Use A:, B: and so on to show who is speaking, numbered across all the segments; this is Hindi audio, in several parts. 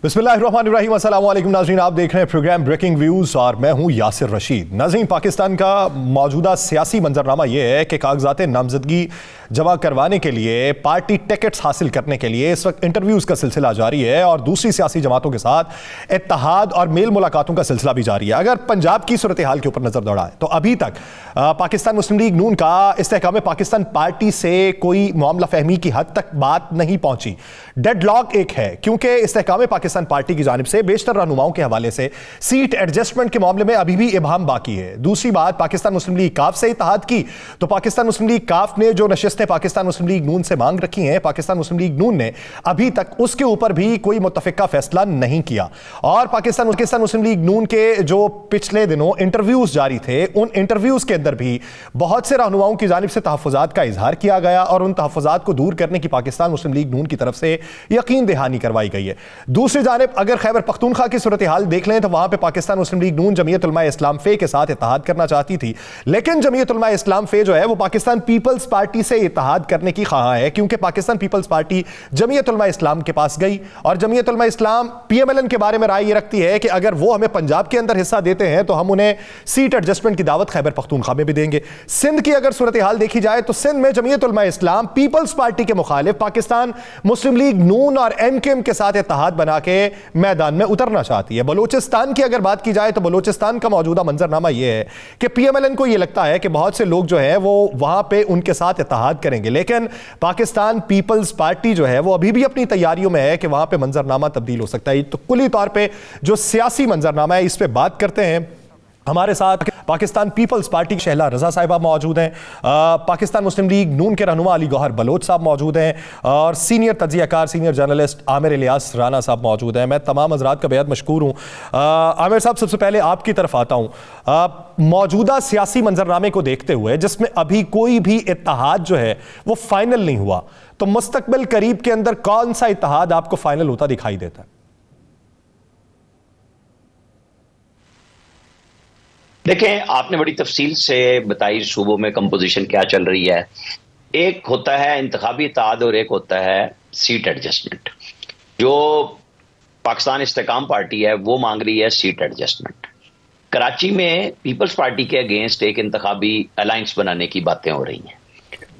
A: बिस्मिल्लाहिर्रहमानिर्रहीम, अस्सलाम वालेकुम नाज़रीन, आप देख रहे हैं प्रोग्राम ब्रेकिंग व्यूज और मैं हूं यासिर रशीद। नाज़रीन, पाकिस्तान का मौजूदा सियासी मंजरनामा यह है कि कागजात नामजदगी जमा करवाने के लिए, पार्टी टिकट्स हासिल करने के लिए इस वक्त इंटरव्यूज का सिलसिला जारी है और दूसरी सियासी जमातों के साथ इत्तेहाद और मेल मुलाकातों का सिलसिला भी जारी है। अगर पंजाब की सूरत हाल के ऊपर नजर दौड़ाए तो अभी तक पाकिस्तान मुस्लिम लीग नून का इस्तेहकाम पाकिस्तान पार्टी से कोई मामला फहमी की हद तक बात नहीं पहुंची। डेडलॉक एक है क्योंकि इस्तेहकाम पाकिस्तान पार्टी की जानिब से बेशतर रहनुमाओं के हवाले से सीट एडजस्टमेंट के मामले में अभी भी इबाहम बाकी है। दूसरी बात, पाकिस्तान मुस्लिम लीग काफ से इत्तेहाद की तो पाकिस्तान मुस्लिम लीग काफ ने जो नशिस्तें पाकिस्तान मुस्लिम लीग नून से मांग रखी हैं, पाकिस्तान मुस्लिम लीग नून ने अभी तक उसके ऊपर भी कोई मुत्तफिका फैसला नहीं किया। और पाकिस्तान मुस्लिम लीग नून के जो पिछले दिनों इंटरव्यूज जारी थे, उन इंटरव्यूज के अंदर भी बहुत से रहनुमाओं की जानिब से तहफ़्फ़ुज़ात का इजहार किया गया और उन तहफ़्फ़ुज़ात को दूर करने की पाकिस्तान मुस्लिम लीग नून की तरफ से यकीन दहानी करवाई गई है। दूसरी जानिब अगर खैबर पख्तूनख्वा की सूरत हाल देख लें तो वहां पर पाकिस्तान मुस्लिम लीग नून जमीयत उलमा इस्लाम फे के साथ इत्तेहाद करना चाहती थी, लेकिन जमीयत उलमा इस्लाम फे जो है वो पाकिस्तान पीपल्स पार्टी से इत्तेहाद करने की ख्वाह है, क्योंकि पाकिस्तान पीपल्स पार्टी जमीयत उलमा इस्लाम के पास गई और जमीयत उलमा इस्लाम पीएमएलएन के बारे में राय ये रखती है कि अगर वो हमें पंजाब के अंदर हिस्सा देते हैं तो हम उन्हें सीट एडजस्टमेंट की दावत खैबर पख्तूनख्वा में भी देंगे। सिंध की अगर सूरत हाल देखी जाए तो सिंध में जमीयत उलमा इस्लाम पीपल्स पार्टी के मुखालिफ पाकिस्तान मुस्लिम लीग नून और एमकेएम के साथ इत्तेहाद बना के मैदान में उतरना चाहती है। बलूचिस्तान की अगर बात की जाए तो बलूचिस्तान का मौजूदा मंजरनामा यह है कि पीएमएलएन को यह लगता है कि बहुत से लोग जो है वो वहां पे उनके साथ इत्तेहाद करेंगे, लेकिन पाकिस्तान पीपल्स पार्टी जो है वो अभी भी अपनी तैयारियों में है कि वहां पे मंजरनामा तब्दील हो सकता है। तो कुली तौर पे जो सियासी मंजरनामा है इस पे बात करते हैं। हमारे साथ पाकिस्तान पीपल्स पार्टी की शहला रजा साहिबा मौजूद हैं, पाकिस्तान मुस्लिम लीग नून के रहनुमा अली गौहर बलोच साहब मौजूद हैं और सीनियर तज्जियाकार सीनियर जर्नलिस्ट आमिर इलियास राना साहब मौजूद हैं। मैं तमाम हजरात का बेहद मशकूर हूँ। आमिर साहब, सबसे पहले आपकी तरफ आता हूँ। मौजूदा सियासी मंजरनामे को देखते हुए जिसमें अभी कोई भी इत्तेहाद जो है वो फाइनल नहीं हुआ, तो मुस्तकबिल करीब के अंदर कौन सा इत्तेहाद आपको फाइनल होता दिखाई देता है?
B: देखें, आपने बड़ी तफसील से बताई सूबों में कंपोजिशन क्या चल रही है। एक होता है इंतखाबी इत्तेहाद और एक होता है सीट एडजस्टमेंट। जो पाकिस्तान इस्तेकाम पार्टी है वो मांग रही है सीट एडजस्टमेंट। कराची में पीपल्स पार्टी के अगेंस्ट एक इंतखाबी अलायंस बनाने की बातें हो रही हैं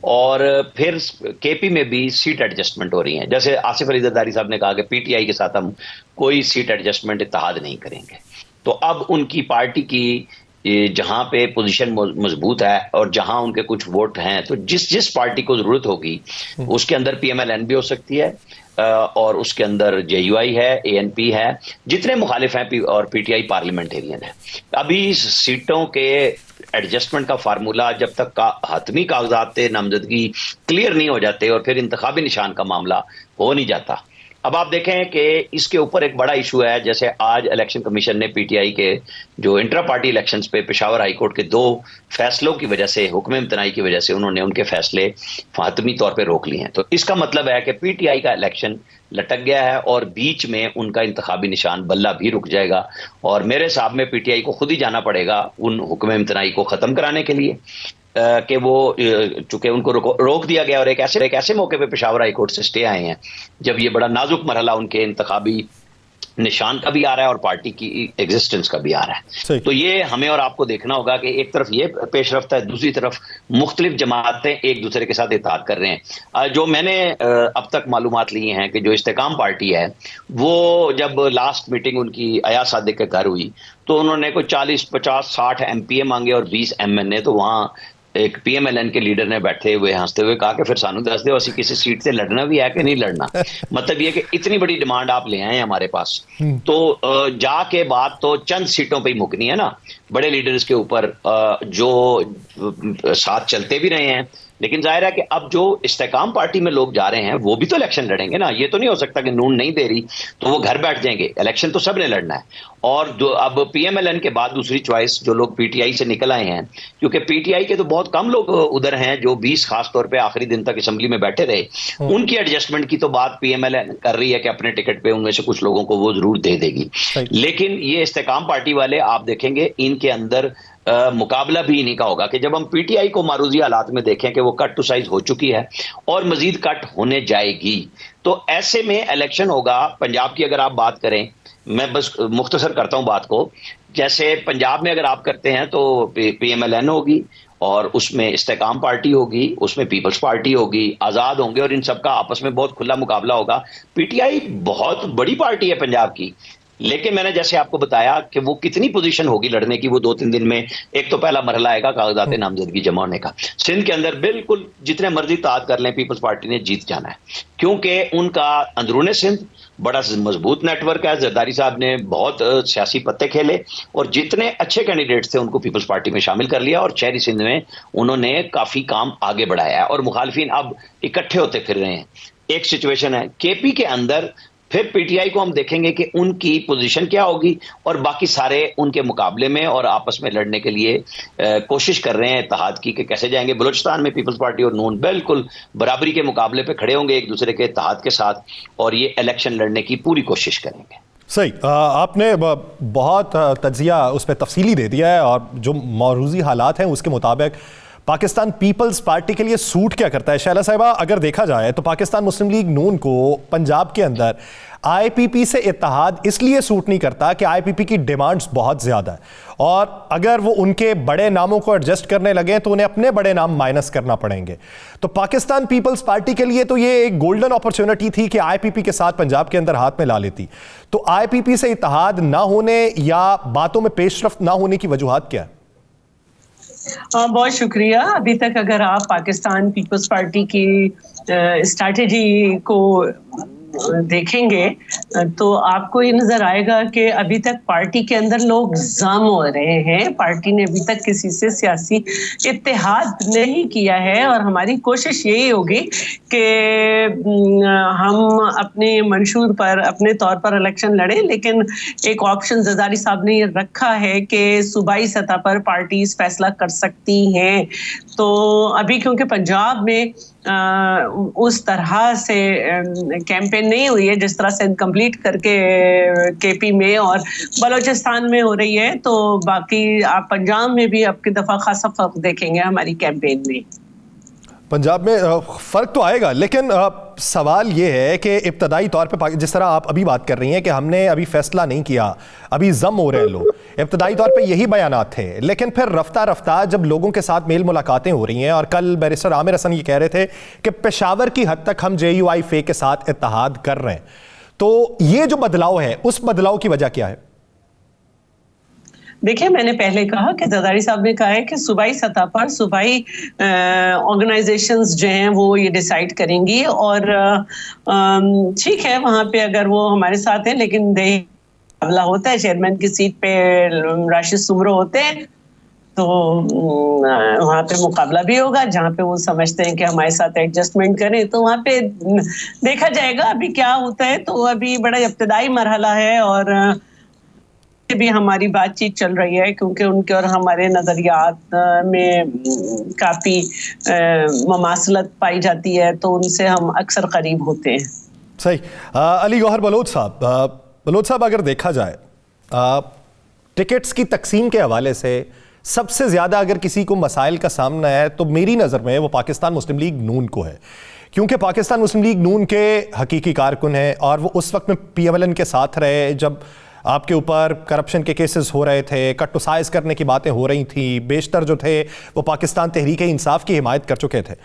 B: और फिर केपी में भी सीट एडजस्टमेंट हो रही हैं। जैसे आसिफ अली जरदारी साहब ने कहा कि पीटीआई के साथ हम कोई सीट एडजस्टमेंट इत्तेहाद नहीं करेंगे। तो अब उनकी पार्टी की जहां पे पोजीशन मजबूत है और जहां उनके कुछ वोट हैं, तो जिस जिस पार्टी को जरूरत होगी उसके अंदर पीएमएलएन भी हो सकती है और उसके अंदर जेयूआई है, एएनपी है, जितने मुखालिफ हैं और पीटीआई पार्लियामेंटेरियन है। अभी सीटों के एडजस्टमेंट का फार्मूला जब तक का हतमी कागजात नामजदगी क्लियर नहीं हो जाते और फिर इंतखाबी निशान का मामला हो नहीं जाता। अब आप देखें कि इसके ऊपर एक बड़ा इशू है। जैसे आज इलेक्शन कमीशन ने पीटीआई के जो इंट्रा पार्टी इलेक्शंस पे पेशावर हाई कोर्ट के 2 फैसलों की वजह से, हुक्म इम्तनाई की वजह से उन्होंने उनके फैसले फातमी तौर पे रोक लिए हैं। तो इसका मतलब है कि पीटीआई का इलेक्शन लटक गया है और बीच में उनका इंतखाबी निशान बल्ला भी रुक जाएगा और मेरे हिसाब में पीटीआई को खुद ही जाना पड़ेगा उन हुक्म इम्तनाई को खत्म कराने के लिए कि वो चूंकि उनको रोक दिया गया और एक ऐसे मौके पे पेशावर हाई कोर्ट से स्टे आए हैं जब ये बड़ा नाजुक मरहला उनके इंतखाबी निशान का भी आ रहा है और पार्टी की एग्जिस्टेंस का भी आ रहा है। तो ये हमें और आपको देखना होगा कि एक तरफ ये पेशरफ्त है, दूसरी तरफ मुख्तलिफ जमातें एक दूसरे के साथ इत्तेहाद कर रहे हैं। जो मैंने अब तक मालूमात ली हैं कि जो इस्तेकाम पार्टी है वो जब लास्ट मीटिंग उनकी अयाज सादिक के घर हुई तो उन्होंने कोई 40, 50, 60 एमपीए मांगे और 20 एमएनए। तो वहां एक पीएमएलएन के लीडर ने बैठे हुए हंसते हुए कहा कि फिर सानू दस दो असी किसी सीट से लड़ना भी है कि नहीं लड़ना। मतलब ये कि इतनी बड़ी डिमांड आप ले आए हमारे पास, तो जाके बात तो चंद सीटों पे ही मुकनी है ना। बड़े लीडर्स के ऊपर जो साथ चलते भी रहे हैं, लेकिन जाहिर है कि अब जो इस्तेकाम पार्टी में लोग जा रहे हैं वो भी तो इलेक्शन लड़ेंगे ना। ये तो नहीं हो सकता कि नून नहीं दे रही तो वो घर बैठ जाएंगे। इलेक्शन तो सब ने लड़ना है। और जो अब पीएमएलएन के बाद दूसरी चॉइस जो लोग पीटीआई से निकल आए हैं, क्योंकि पीटीआई के तो बहुत कम लोग उधर हैं जो 20 खास तौर पे आखिरी दिन तक असेंबली में बैठे रहे, उनकी एडजस्टमेंट की तो बात पीएमएलएन कर रही है कि अपने टिकट पे उनमें से कुछ लोगों को वो जरूर दे देगी। लेकिन ये इस्तेकाम पार्टी वाले आप देखेंगे इन इनके अंदर मुकाबला भी इन्हीं का होगा कि जब हम पीटीआई को मारूजी हालात में देखें कि वो कट टू साइज हो चुकी है और मजीद कट होने जाएगी, तो ऐसे में इलेक्शन होगा। पंजाब की अगर आप बात करें, मैं बस मुख्तसर करता हूं बात को, जैसे पंजाब में अगर आप करते हैं तो PMLN होगी और उसमें इस्तेकाम पार्टी होगी, उसमें पीपल्स पार्टी होगी, आज़ाद होंगे और इन सबका आपस में बहुत खुला मुकाबला होगा। पीटीआई बहुत बड़ी पार्टी है पंजाब की, लेकिन मैंने जैसे आपको बताया कि वो कितनी पोजीशन होगी लड़ने की, वो 2-3 दिन में एक तो पहला मरहला आएगा कागजात नामजदगी जमा होने का। सिंध के अंदर बिल्कुल जितने मर्जी ताद कर लें, पीपल्स पार्टी ने जीत जाना है, क्योंकि उनका अंदरूने सिंध बड़ा मजबूत नेटवर्क है। जरदारी साहब ने बहुत सियासी पत्ते खेले और जितने अच्छे कैंडिडेट्स थे उनको पीपल्स पार्टी में शामिल कर लिया और शहरी सिंध में उन्होंने काफी काम आगे बढ़ाया है और मुखालफिन अब इकट्ठे होते फिर रहे हैं। एक सिचुएशन है केपी के अंदर, फिर पीटीआई को हम देखेंगे कि उनकी पोजीशन क्या होगी और बाकी सारे उनके मुकाबले में और आपस में लड़ने के लिए कोशिश कर रहे हैं इत्तेहाद की कि कैसे जाएंगे। बलूचिस्तान में पीपल्स पार्टी और नून बिल्कुल बराबरी के मुकाबले पे खड़े होंगे एक दूसरे के इत्तेहाद के साथ और ये इलेक्शन लड़ने की पूरी कोशिश करेंगे।
A: सही, आपने बहुत तज्जिया उस पर तफसीली दे दिया है और जो मौजूदा हालात हैं उसके मुताबिक पाकिस्तान पीपल्स पार्टी के लिए सूट क्या करता है। शैला साहिबा, अगर देखा जाए तो पाकिस्तान मुस्लिम लीग नून को पंजाब के अंदर आईपीपी से इत्तेहाद इसलिए सूट नहीं करता कि आईपीपी की डिमांड्स बहुत ज़्यादा है और अगर वो उनके बड़े नामों को एडजस्ट करने लगे तो उन्हें अपने बड़े नाम माइनस करना पड़ेंगे। तो पाकिस्तान पीपल्स पार्टी के लिए तो ये एक गोल्डन अपॉर्चुनिटी थी कि आईपीपी के साथ पंजाब के अंदर हाथ में ला लेती। तो आईपीपी से इत्तेहाद ना होने या बातों में पेशरफ्त ना होने की वजूहात क्या है?
C: बहुत शुक्रिया। अभी तक अगर आप पाकिस्तान पीपल्स पार्टी की स्ट्रैटेजी को देखेंगे तो आपको ये नजर आएगा कि अभी तक पार्टी के अंदर लोग जम हो रहे हैं। पार्टी ने अभी तक किसी से सियासी इत्तेहाद नहीं किया है और हमारी कोशिश यही होगी कि हम अपने मंशूर पर अपने तौर पर इलेक्शन लड़ें, लेकिन एक ऑप्शन जरदारी साहब ने ये रखा है कि सूबाई सतह पर पार्टीज फैसला कर सकती हैं। तो अभी क्योंकि पंजाब में उस तरह से कैंपेन नहीं हुई है जिस तरह से इनकम्प्लीट करके केपी में और बलूचिस्तान में हो रही है, तो बाकी आप पंजाब में भी अब की दफा खासा फर्क देखेंगे हमारी कैंपेन में।
A: पंजाब में फ़र्क तो आएगा, लेकिन सवाल ये है कि इब्तदाई तौर पे जिस तरह आप अभी बात कर रही हैं कि हमने अभी फैसला नहीं किया, अभी जम हो रहे हैं लोग, इब्तदाई तौर पे यही बयानात थे, लेकिन फिर रफ्ता रफ्ता जब लोगों के साथ मेल मुलाकातें हो रही हैं और कल बैरिस्टर आमिर हसन ये कह रहे थे कि पेशावर की हद तक हम JUI फे के साथ इत्तेहाद कर रहे हैं, तो ये जो बदलाव है उस बदलाव की वजह क्या है?
C: देखिए, मैंने पहले कहा कि जरदारी साहब ने कहा है कि सूबाई सतह पर सूबाई ऑर्गेनाइजेशंस जो हैं वो ये डिसाइड करेंगी और ठीक है वहाँ पे अगर वो हमारे साथ हैं, लेकिन मुकाबला होता है चेयरमैन की सीट पे राशिद सुमरो होते हैं तो वहाँ पे मुकाबला भी होगा। जहाँ पे वो समझते हैं कि हमारे साथ एडजस्टमेंट करें तो वहाँ पे देखा जाएगा अभी क्या होता है। तो अभी बड़ा इब्तदाई मरहला है और भी हमारी बातचीत चल रही है क्योंकि उनके और हमारे नजरियात में काफी ममासलत पाई जाती है, तो उनसे हम अक्सर करीब होते हैं।
A: सही। अली गौहर बलोच साहब, अगर देखा जाए टिकट्स की तकसीम के हवाले से सबसे ज्यादा अगर किसी को मसाइल का सामना है तो मेरी नजर में वो पाकिस्तान मुस्लिम लीग नून को है, क्योंकि पाकिस्तान मुस्लिम लीग नून के हकीकी कारकुन है और वो उस वक्त में PMLN के साथ रहे जब आपके ऊपर करप्शन के केसेस हो रहे थे, कट टू साइज करने की बातें हो रही थी, बेशतर जो थे वो पाकिस्तान तहरीक इंसाफ की हिमायत कर चुके थे।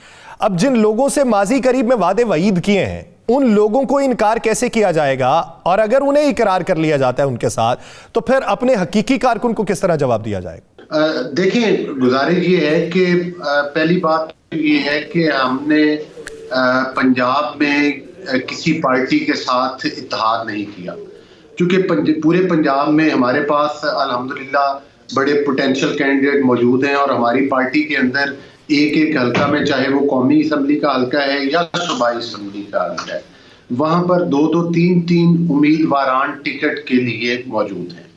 A: अब जिन लोगों से माजी करीब में वादे वईद किए हैं उन लोगों को इनकार कैसे किया जाएगा, और अगर उन्हें इकरार कर लिया जाता है उनके साथ तो फिर अपने हकीकी कारकुन को किस तरह जवाब दिया जाएगा?
D: देखिए, गुजारिश ये है कि पहली बात ये है कि हमने पंजाब में किसी पार्टी के साथ इत्तेहाद नहीं किया, क्योंकि पूरे पंजाब में हमारे पास अल्हम्दुलिल्लाह बड़े पोटेंशियल कैंडिडेट मौजूद हैं और हमारी पार्टी के अंदर एक एक हल्का में, चाहे वो कौमी असम्बली का हल्का है या सूबाई असम्बली का हल्का है, वहाँ पर 2-2, 3-3 उम्मीदवारान टिकट के लिए मौजूद हैं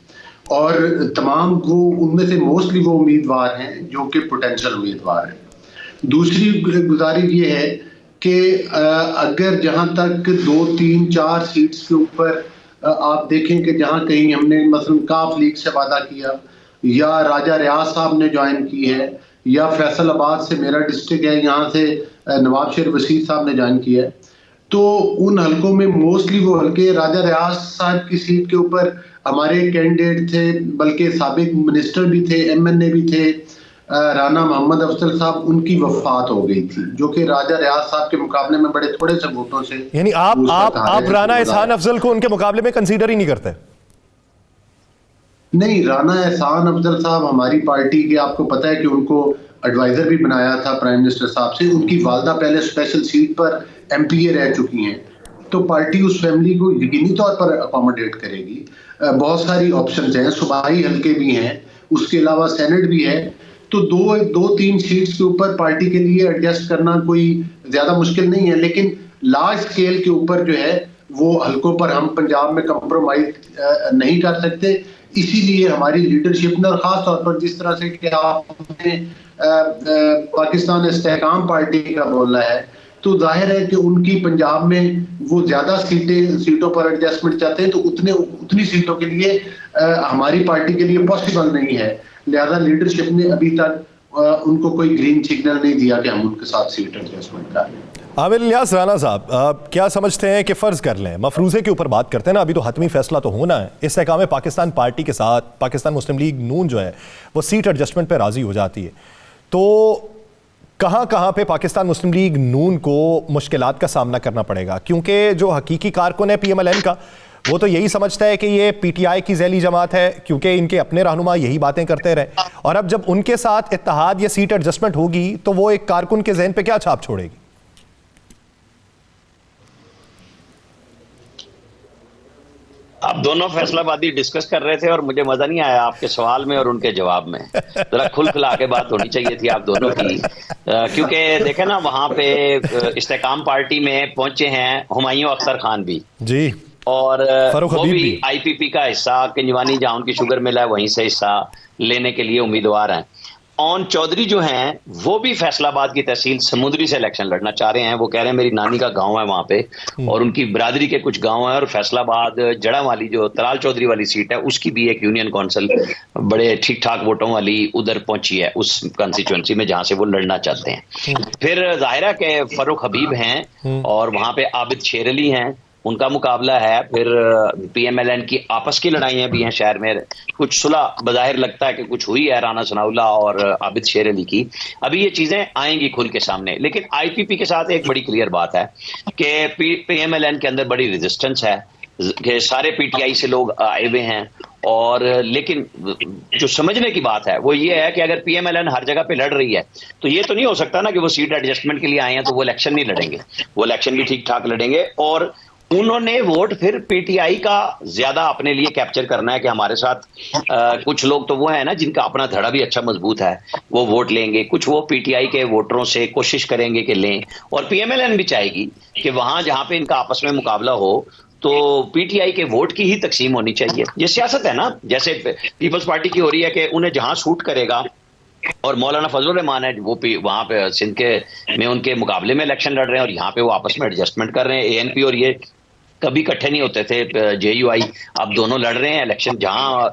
D: और तमाम वो उनमें से मोस्टली वो उम्मीदवार हैं जो कि पोटेंशियल उम्मीदवार हैं। दूसरी गुजारिश ये है कि अगर जहाँ तक 2, 3, 4 सीट्स के ऊपर आप देखें कि जहाँ कहीं हमने मसलन काफ लीग से वादा किया, या राजा रियाज साहब ने ज्वाइन की है, या फैसलाबाद से मेरा डिस्ट्रिक्ट है, यहाँ से नवाब शेर वसीर साहब ने ज्वाइन किया है। तो उन हलकों में मोस्टली वो हलके राजा रियाज साहब की सीट के ऊपर हमारे कैंडिडेट थे, बल्कि साबिक मिनिस्टर भी थे, MNA भी थे, राना मोहम्मद अफजल साहब, उनकी वफात हो गई थी, जो कि राजा रियाज साहब के मुकाबले में बड़े थोड़े से वोटों से।
A: यानी आप राना एहसान अफजल को उनके मुकाबले में कंसीडर ही नहीं करते?
D: नहीं, राना एहसान अफजल साहब हमारी पार्टी के, आपको पता है कि उनको एडवाइजर भी बनाया था प्राइम मिनिस्टर साहब से। उनकी वालदा पहले स्पेशल सीट पर MPA रह चुकी हैं, तो पार्टी उस फैमिली को यकीनी तौर पर अकोमोडेट करेगी। बहुत सारी ऑप्शंस हैं, सूबाई हल्के भी हैं, उसके अलावा सेनेट भी है। तो दो तीन सीट्स के ऊपर पार्टी के लिए एडजस्ट करना कोई ज्यादा मुश्किल नहीं है, लेकिन लार्ज स्केल के ऊपर जो है वो हल्कों पर हम पंजाब में कंप्रोमाइज नहीं कर सकते। इसीलिए हमारी लीडरशिप ने, और खास तौर पर जिस तरह से कि आपने पाकिस्तान इस्तेहकाम पार्टी का बोलना है, तो जाहिर है कि उनकी पंजाब में वो ज्यादा सीटों पर एडजस्टमेंट चाहते हैं, तो उतनी सीटों के लिए हमारी पार्टी के लिए पॉसिबल नहीं है। लिहाजा लीडरशिप ने अभी तक उनको कोई ग्रीन सिग्नल नहीं दिया कि हम उनके साथ सीट एडजस्टमेंट करें।
A: आमिर इलियास राना साहब, क्या समझते हैं कि फ़र्ज़ कर लें, मफरूज़े के ऊपर बात करते हैं ना, अभी तो हतमी फैसला तो होना है, इस्तेहकाम पाकिस्तान पार्टी के साथ पाकिस्तान मुस्लिम लीग नून जो है वो सीट एडजस्टमेंट पर राज़ी हो जाती है, तो कहाँ पे पाकिस्तान मुस्लिम लीग नून को मुश्किलात का सामना करना पड़ेगा? क्योंकि जो हकीकी कारकुन है PMLN का, वो तो यही समझता है कि ये PTI की ज़ैली जमात है, क्योंकि इनके अपने रहनुमा यही बातें करते रहे, और अब जब उनके साथ इत्तेहाद या सीट एडजस्टमेंट होगी तो वो एक कारकुन के जहन पे क्या छाप छोड़ेगी?
B: आप दोनों फैसलाबादी डिस्कस कर रहे थे और मुझे मजा नहीं आया आपके सवाल में और उनके जवाब में। जरा खुल खुला के बात होनी चाहिए थी आप दोनों की, क्योंकि देखे ना वहां पे इस्तेहकाम पार्टी में पहुंचे हैं हुमायूं अख्तर खान भी जी, और वो भी IPP का हिस्सा, किंजवानी जहां उनकी शुगर मिल है वहीं से हिस्सा लेने के लिए उम्मीदवार हैं। ऑन चौधरी जो हैं वो भी फैसलाबाद की तहसील समुद्री से इलेक्शन लड़ना चाह रहे हैं। वो कह रहे हैं मेरी नानी का गांव है वहां पे, और उनकी बिरादरी के कुछ गांव हैं, और फैसलाबाद जड़ा वाली जो तलाल चौधरी वाली सीट है उसकी भी एक यूनियन काउंसिल बड़े ठीक ठाक वोटों वाली उधर पहुंची है उस कंस्टिट्यूएंसी में जहां से वो लड़ना चाहते हैं। फिर जाहिरा के फरूख हबीब हैं और वहां पे आबिद शेर अली हैं, उनका मुकाबला है। फिर PMLN की आपस की लड़ाइयां भी हैं शहर में, कुछ सुलह बज़ाहिर लगता है कि कुछ हुई है राना सनाउल्लाह और आबिद शेर अली की। अभी ये चीजें आएंगी खुल के सामने, लेकिन IPP के साथ एक बड़ी क्लियर बात है कि PMLN के अंदर बड़ी रेजिस्टेंस है कि सारे PTI से लोग आए हुए हैं, और लेकिन जो समझने की बात है वो ये है कि अगर PMLN हर जगह पे लड़ रही है तो ये तो नहीं हो सकता ना कि वो सीट एडजस्टमेंट के लिए आए हैं तो वो इलेक्शन नहीं लड़ेंगे, वो इलेक्शन भी ठीक ठाक लड़ेंगे। और उन्होंने वोट फिर PTI का ज्यादा अपने लिए कैप्चर करना है कि हमारे साथ कुछ लोग तो वो है ना जिनका अपना धड़ा भी अच्छा मजबूत है, वो वोट लेंगे, कुछ वो PTI के वोटरों से कोशिश करेंगे कि लें, और PMLN भी चाहेगी कि वहां जहां पे इनका आपस में मुकाबला हो तो PTI के वोट की ही तकसीम होनी चाहिए। ये सियासत है ना, जैसे पीपल्स पार्टी की हो रही है कि उन्हें जहां सूट करेगा, और मौलाना फजलुर रहमान है वो वहां पे सिंध के में उनके मुकाबले में इलेक्शन लड़ रहे हैं, और यहाँ पे वो आपस में एडजस्टमेंट कर रहे हैं। ANP और ये कभी इकट्ठे नहीं होते थे, JUI, अब दोनों लड़ रहे हैं इलेक्शन। जहां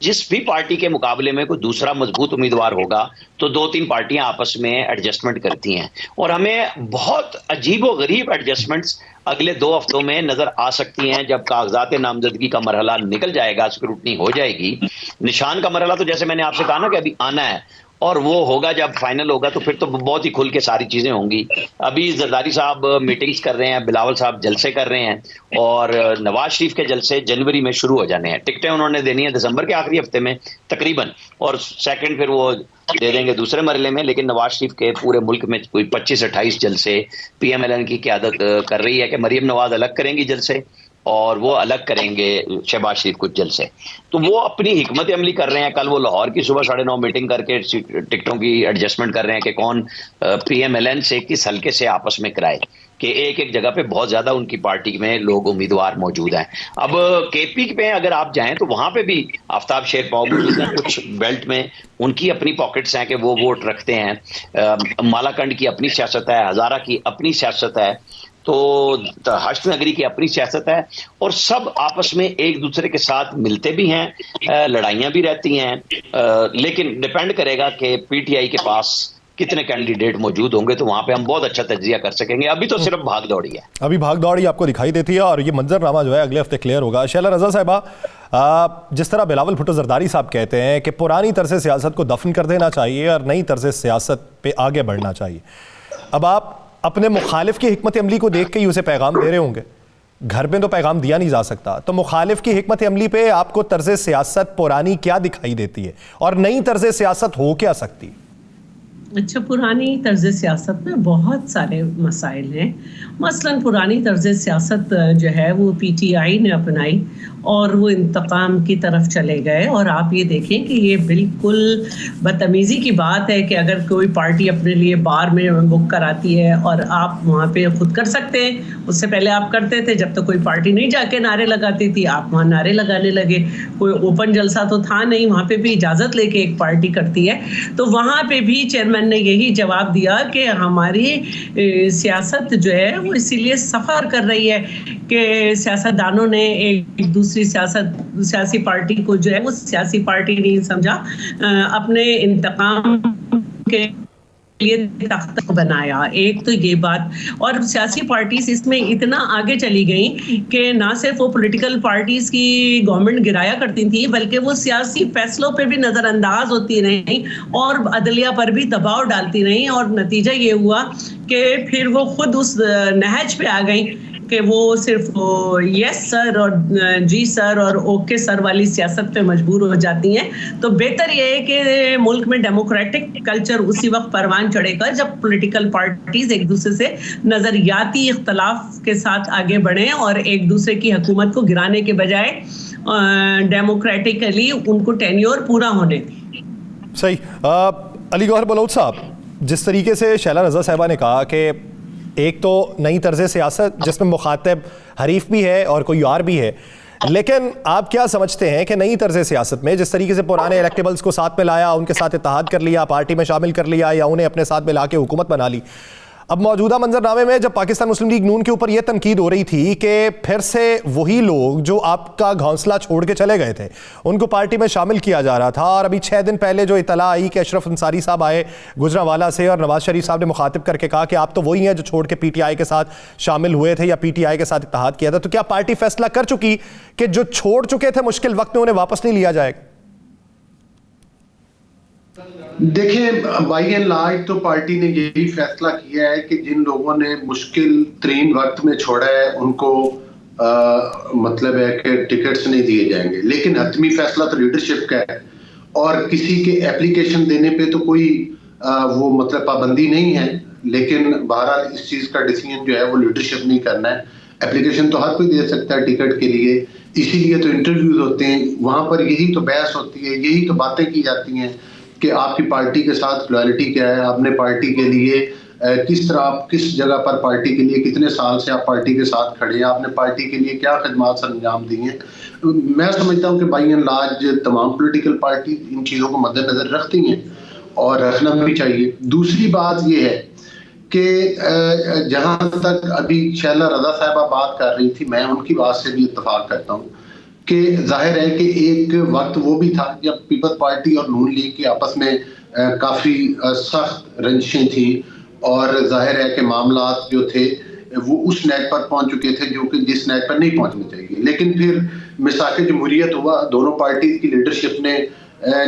B: जिस भी पार्टी के मुकाबले में कोई दूसरा मजबूत उम्मीदवार होगा तो 2-3 पार्टियां आपस में एडजस्टमेंट करती हैं, और हमें बहुत अजीब व गरीब एडजस्टमेंट्स अगले 2 हफ्तों में नजर आ सकती हैं जब कागजात नामजदगी का मरहला निकल जाएगा, स्क्रूटनी हो जाएगी। निशान का मरहला तो जैसे मैंने आपसे कहा ना कि अभी आना है, और वो होगा जब फाइनल होगा तो फिर तो बहुत ही खुल के सारी चीजें होंगी। अभी जरदारी साहब मीटिंग्स कर रहे हैं, बिलावल साहब जलसे कर रहे हैं, और नवाज शरीफ के जलसे जनवरी में शुरू हो जाने हैं। टिकटें उन्होंने देनी है दिसंबर के आखिरी हफ्ते में तकरीबन, और सेकंड फिर वो दे देंगे दूसरे मरहले में। लेकिन नवाज शरीफ के पूरे मुल्क में कोई 25-28 जलसे PMLN की क़यादत कर रही है कि मरियम नवाज अलग करेंगी जलसे, और वो अलग करेंगे शहबाज शरीफ कुछ जलसे। तो वो अपनी हिकमत अमली कर रहे हैं। कल वो लाहौर की सुबह 9:30 मीटिंग करके टिकटों की एडजस्टमेंट कर रहे हैं कि कौन PMLN से किस हल्के से आपस में कराए, कि एक जगह पे बहुत ज्यादा उनकी पार्टी में लोग उम्मीदवार मौजूद हैं। अब KP पे अगर आप जाएं तो वहां पे भी आफ्ताब शेर पाओ कुछ बेल्ट में उनकी अपनी पॉकेट्स हैं कि वो वोट रखते हैं। मालाकंड की अपनी सियासत है, हजारा की अपनी सियासत है, तो हश्त नगरी की अपनी सियासत है और सब आपस में एक दूसरे के साथ मिलते भी हैं, लड़ाइयां भी रहती हैं, लेकिन डिपेंड करेगा कि पीटीआई के पास कितने कैंडिडेट मौजूद होंगे, तो वहां पे हम बहुत अच्छा तज्जिया कर सकेंगे। अभी तो सिर्फ भाग दौड़ी है,
A: अभी भाग दौड़ी आपको दिखाई देती है और ये मंजरनामा जो है अगले हफ्ते क्लियर होगा। शैला रजा साहिबा, जिस तरह बिलावल भुट्टो जरदारी साहब कहते हैं कि पुरानी तर्ज सियासत को दफन कर देना चाहिए और नई तर्ज सियासत पे आगे बढ़ना चाहिए, अब आप अपने मुखालिफ की हिकमत अमली को देख के ही उसे पैगाम दे रहे होंगे, घर में तो पैगाम दिया नहीं जा सकता, तो मुखालिफ की हिकमत अमली पे आपको तर्ज सियासत पुरानी क्या दिखाई देती है और नई तर्ज सियासत हो क्या सकती है?
C: अच्छा, पुरानी तर्ज सियासत में बहुत सारे मसाइल हैं। मसलन पुरानी तर्ज सियासत जो है वो पीटीआई ने अपनाई और वो इंतकाम की तरफ चले गए। और आप ये देखें कि ये बिल्कुल बदतमीज़ी की बात है कि अगर कोई पार्टी अपने लिए बार में बुक कराती है और आप वहाँ पे खुद कर सकते हैं। उससे पहले आप करते थे, जब तक कोई पार्टी नहीं जाके नारे लगाती थी आप वहाँ नारे लगाने लगे। कोई ओपन जलसा तो था नहीं, वहाँ पे भी इजाज़त लेके एक पार्टी करती है। तो वहाँ पे भी चेयरमैन ने यही जवाब दिया कि हमारी सियासत जो है वो इसीलिए सफ़र कर रही है कि सियासतदानों ने एक दूसरी सियासी पार्टी को जो है वो सियासी पार्टी नहीं समझा, अपने इंतकाम के लिए तख्त बनाया। एक तो ये बात, और सियासी पार्टीज इसमें इतना आगे चली गई कि ना सिर्फ वो पॉलिटिकल पार्टीज की गवर्नमेंट गिराया करती थी, बल्कि वो सियासी फैसलों पे भी नज़रअंदाज होती रही और अदलिया पर भी दबाव डालती रही। और नतीजा ये हुआ कि फिर वो खुद उस नहज पे आ गई कि वो सिर्फ यस सर और जी सर और ओके सर वाली सियासत पे मजबूर हो जाती हैं। तो बेहतर ये है कि मुल्क में डेमोक्रेटिक कल्चर उसी वक्त परवान चढ़ेगा जब पॉलिटिकल पार्टीज एक दूसरे से नज़रियाती इख्तलाफ के साथ आगे बढ़ें और एक दूसरे की हुकूमत को गिराने के बजाय डेमोक्रेटिकली उनको टेन्योर पूरा होने दें।
A: सही। अली गौहर बलोच साहब, जिस तरीके से शैला रजा साहिबा ने कहा कि एक तो नई तर्ज सियासत जिसमें मुखातिब हरीफ भी है और कोई और भी है, लेकिन आप क्या समझते हैं कि नई तर्ज सियासत में जिस तरीके से पुराने इलेक्टेबल्स को साथ में लाया, उनके साथ इत्तेहाद कर लिया, पार्टी में शामिल कर लिया या उन्हें अपने साथ मिला के हुकूमत बना ली, अब मौजूदा मंजरनामे में जब पाकिस्तान मुस्लिम लीग नून के ऊपर यह तनकीद हो रही थी कि फिर से वही लोग जो आपका घोंसला छोड़ के चले गए थे उनको पार्टी में शामिल किया जा रहा था, और अभी 6 दिन पहले जो इतला आई कि अशरफ अंसारी साहब आए गुजरांवाला से और नवाज शरीफ साहब ने मुखातिब करके कहा कि आप तो वही हैं जो छोड़ के पीटीआई के साथ शामिल हुए थे या पीटीआई के साथ इत्तेहाद किया था, तो क्या पार्टी फैसला कर चुकी कि जो छोड़ चुके थे मुश्किल वक्त में उन्हें वापस नहीं लिया जाएगा?
D: देखिए, बाई एंड लार्ज तो पार्टी ने यही फैसला किया है कि जिन लोगों ने मुश्किल तरीन वक्त में छोड़ा है उनको मतलब है कि टिकट्स नहीं दिए जाएंगे, लेकिन हतमी फैसला तो लीडरशिप का है और किसी के एप्लीकेशन देने पे तो कोई वो मतलब पाबंदी नहीं है, लेकिन बहरहाल इस चीज़ का डिसीजन जो है वो लीडरशिप नहीं करना है। एप्लीकेशन तो हर कोई दे सकता है टिकट के लिए, इसीलिए तो इंटरव्यूज होते हैं, वहाँ पर यही तो बहस होती है, यही तो बातें की जाती हैं कि आपकी पार्टी के साथ लॉयल्टी क्या है, आपने पार्टी के लिए किस तरह, आप किस जगह पर पार्टी के लिए कितने साल से आप पार्टी के साथ खड़े हैं, आपने पार्टी के लिए क्या खदमात सर अंजाम दी हैं। मैं समझता हूँ कि बाई एंड लार्ज तमाम पॉलिटिकल पार्टी इन चीज़ों को मद्देनजर रखती हैं और रखना भी चाहिए। दूसरी बात ये है कि जहाँ तक अभी शैला रजा साहिबा बात कर रही थी, मैं उनकी बात से भी इत्तेफाक करता हूँ कि जाहिर है कि एक वक्त वो भी था जब पीपल्स पार्टी और नून लीग के आपस में काफ़ी सख्त रंजिशें थी और जाहिर है कि मामलात जो थे वो उस नेक पर पहुंच चुके थे जो कि जिस नेक पर नहीं पहुंचने चाहिए। लेकिन फिर मिसाक़े जमहूरियत हुआ, दोनों पार्टीज की लीडरशिप ने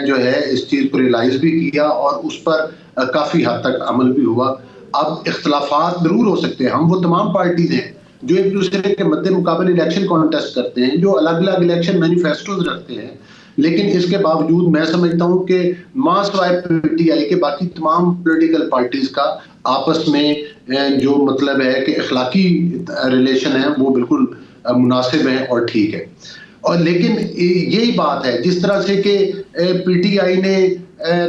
D: जो है इस चीज़ को रियलाइज़ भी किया और उस पर काफ़ी हद तक अमल भी हुआ। अब इख्तलाफात ज़रूर हो सकते हैं, हम वो तमाम पार्टीज हैं जो एक दूसरे के मद्दे मुकाबले इलेक्शन कॉन्टेस्ट करते हैं, जो अलग अलग इलेक्शन मैनिफेस्टोज रखते हैं, लेकिन इसके बावजूद मैं समझता हूं कि मास वाई पीटीआई के बाकी तमाम पॉलिटिकल पार्टीज का आपस में जो मतलब है कि अखलाकी रिलेशन है वो बिल्कुल मुनासिब है और ठीक है। और लेकिन यही बात है जिस तरह से कि पीटीआई ने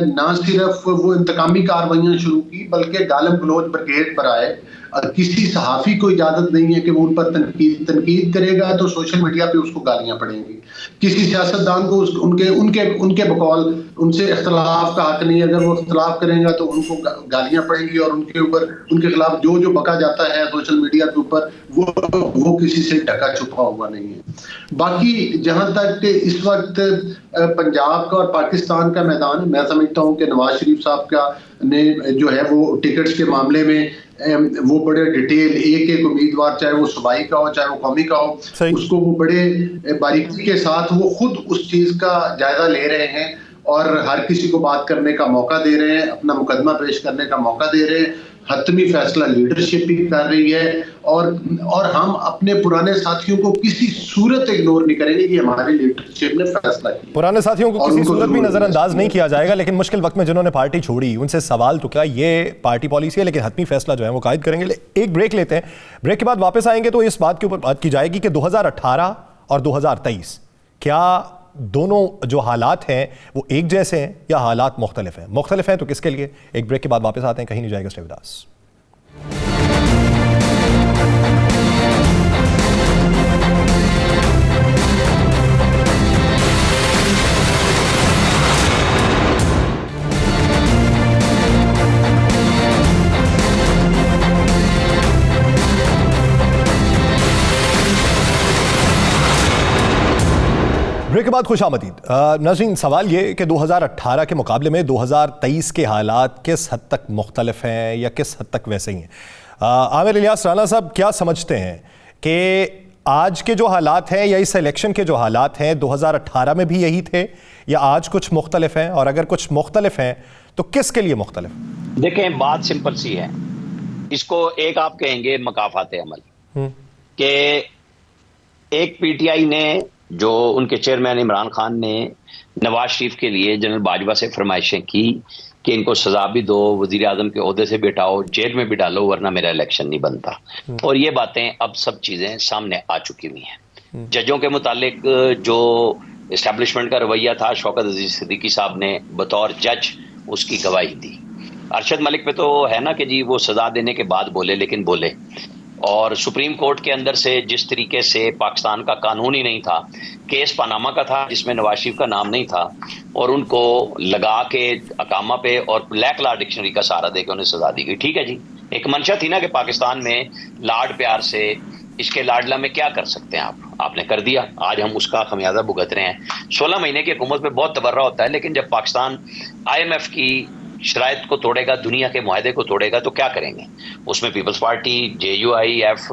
D: ना सिर्फ वो इंतकामी कार्रवाइयाँ शुरू की बल्कि गालिब गलोच ब्रिगेड पर आए, किसी सहाफ़ी को इजाज़त नहीं है कि वो उन पर तनकीद करेगा तो सोशल मीडिया पे उसको गालियां पड़ेंगी। किसी सियासतदान को उनके उनके उनके बकौल उनसे इख्तलाफ का हक नहीं है, अगर वो इख्तलाफ करेंगे तो उनको गालियां पड़ेंगी और उनके ऊपर उनके खिलाफ जो बका जाता है सोशल मीडिया के ऊपर वो किसी से ढका छुपा हुआ नहीं है। बाकी जहां तक इस वक्त पंजाब का और पाकिस्तान का मैदान है, मैं समझता हूं कि नवाज शरीफ साहब का ने जो है वो टिकट्स के मामले में वो बड़े डिटेल एक एक उम्मीदवार, चाहे वो सूबाई का हो चाहे वो कौमी का हो, उसको वो बड़े बारीकी के साथ वो खुद उस चीज का जायजा ले रहे हैं और हर किसी को बात करने का मौका दे रहे हैं, अपना मुकदमा पेश करने का मौका दे रहे हैं। हतमी फैसला लीडरशिप भी कर रही है और हम अपने पुराने साथियों को किसी सूरत इग्नोर नहीं करेंगे कि हमारी लीडरशिप ने फैसला किया।
A: पुराने साथियों को किसी सूरत भी नजरअंदाज नहीं किया जाएगा, लेकिन मुश्किल वक्त में जिन्होंने पार्टी छोड़ी उनसे सवाल तो क्या, ये पार्टी पॉलिसी है, लेकिन हतमी फैसला जो है वो कायद करेंगे। एक ब्रेक लेते हैं, ब्रेक के बाद वापस आएंगे तो इस बात के ऊपर बात की जाएगी कि 2018 और 2023 क्या दोनों जो हालात हैं वो एक जैसे हैं या हालात मुख्तलिफ हैं? मुख्तलिफ हैं तो किसके लिए? एक ब्रेक के बाद वापस आते हैं, कहीं नहीं जाएगा, स्टे विद अस। ब्रेक के बाद खुशामदीद। नाज़रीन, सवाल ये कि 2018 के मुकाबले में 2023 के हालात किस हद तक मुख्तलिफ हैं या किस हद तक वैसे ही हैं? आमिर इलियास राना साहब क्या समझते हैं कि आज के जो हालात हैं या इस इलेक्शन के जो हालात हैं 2018 में भी यही थे या आज कुछ मुख्तलिफ हैं, और अगर कुछ मुख्तलिफ हैं तो किसके लिए मुख्तलिफ?
B: देखें, बात सिंपल सी है, इसको एक आप कहेंगे मकाफात अमल के एक पीटीआई ने जो उनके चेयरमैन इमरान खान ने नवाज शरीफ के लिए जनरल बाजवा से फरमाइशें की कि इनको सजा भी दो, वजीर आजम के ओहदे से भी हटाओ, जेल में भी डालो, वरना मेरा इलेक्शन नहीं बनता। और ये बातें अब सब चीजें सामने आ चुकी हुई हैं। जजों के मुतालिक जो एस्टैब्लिशमेंट का रवैया था, शौकत अजीज सिद्दीकी साहब ने बतौर जज उसकी गवाही दी। अरशद मलिक पे तो है ना कि जी वो सजा देने के बाद बोले, लेकिन बोले। और सुप्रीम कोर्ट के अंदर से जिस तरीके से पाकिस्तान का कानून ही नहीं था, केस पनामा का था जिसमें नवाज शरीफ का नाम नहीं था, और उनको लगा के अकामा पे और ब्लैक लॉ डिक्शनरी का सहारा देकर उन्हें सजा दी गई। ठीक है जी, एक मंशा थी ना कि पाकिस्तान में लाड प्यार से इसके लाडला में क्या कर सकते हैं आपने कर दिया, आज हम उसका खमियाजा भुगत रहे हैं। 16 महीने की हुकूमत में बहुत तबर्रा होता है, लेकिन जब पाकिस्तान IMF की शराइत को तोड़ेगा, दुनिया के मुआहदे को तोड़ेगा, तो क्या करेंगे? उसमें पीपल्स पार्टी, JUIF,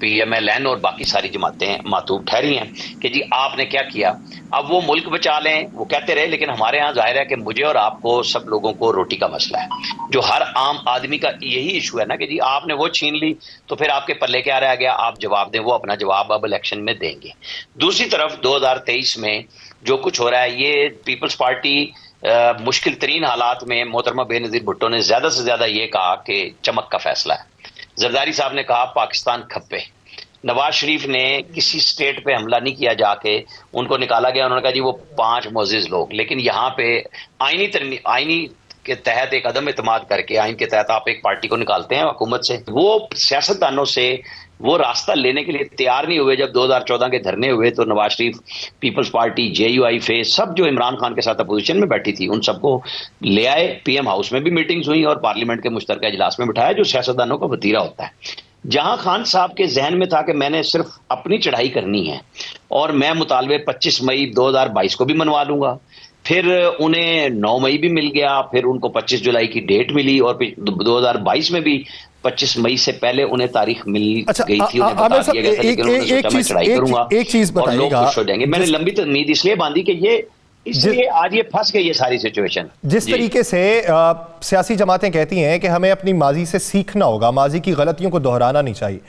B: PMLN और बाकी सारी जमातें मातूब ठहरी हैं कि जी आपने क्या किया। अब वो मुल्क बचा लें वो कहते रहे, लेकिन हमारे यहाँ जाहिर है कि मुझे और आपको सब लोगों को रोटी का मसला है, जो हर आम आदमी का यही इशू है ना कि जी आपने वो छीन ली तो फिर आपके पल्ले क्या रह गया, आप जवाब दें। वो अपना जवाब अब इलेक्शन में देंगे। दूसरी तरफ 2023 में जो कुछ हो रहा है, ये पीपल्स पार्टी मुश्किल तरीन हालात में मोहतरमा बेनजीर भुट्टो ने ज्यादा से ज्यादा ये कहा कि चमक का फैसला है। जरदारी साहब ने कहा पाकिस्तान खप्पे। नवाज शरीफ ने किसी स्टेट पे हमला नहीं किया, जाके उनको निकाला गया, उन्होंने कहा जी वो 5 मोअज़्ज़िज़ लोग। लेकिन यहाँ पे आईनी के तहत एक अदम एतमाद करके, आइन के तहत आप एक पार्टी को निकालते हैं हुकूमत से, वो सियासतदानों से वो रास्ता लेने के लिए तैयार नहीं हुए। जब 2014 के धरने हुए तो Nawaz Sharif, peoples party, JUIF सब जो इमरान खान के साथ अपोजिशन में बैठी थी उन सबको ले आए। PM हाउस में भी मीटिंग्स हुई और पार्लियामेंट के मुश्तरका इजलास में बिठाया, जो सियासतदानों का वतीरा होता है। जहां खान साहब के जहन में था कि मैंने सिर्फ अपनी चढ़ाई करनी है और मैं मुतालबे 25 मई 2022 को भी मनवा लूंगा, फिर उन्हें 9 मई भी मिल गया, फिर उनको 25 जुलाई की डेट मिली और 2022 में भी 25 मई से पहले उन्हें तारीख मिल गई थी, उन्हें बता दिया गया था, लेकिन उन्होंने सोचा मैं चढ़ाई करूंगा और लोग खुश हो जाएंगे। मैंने लंबी उम्मीद इसलिए बांधी कि ये इसलिए आज ये फंस गई ये सारी सिचुएशन।
A: जिस तरीके से सियासी जमातें कहती हैं कि हमें अपनी माजी से सीखना होगा, माजी की गलतियों को दोहराना नहीं चाहिए,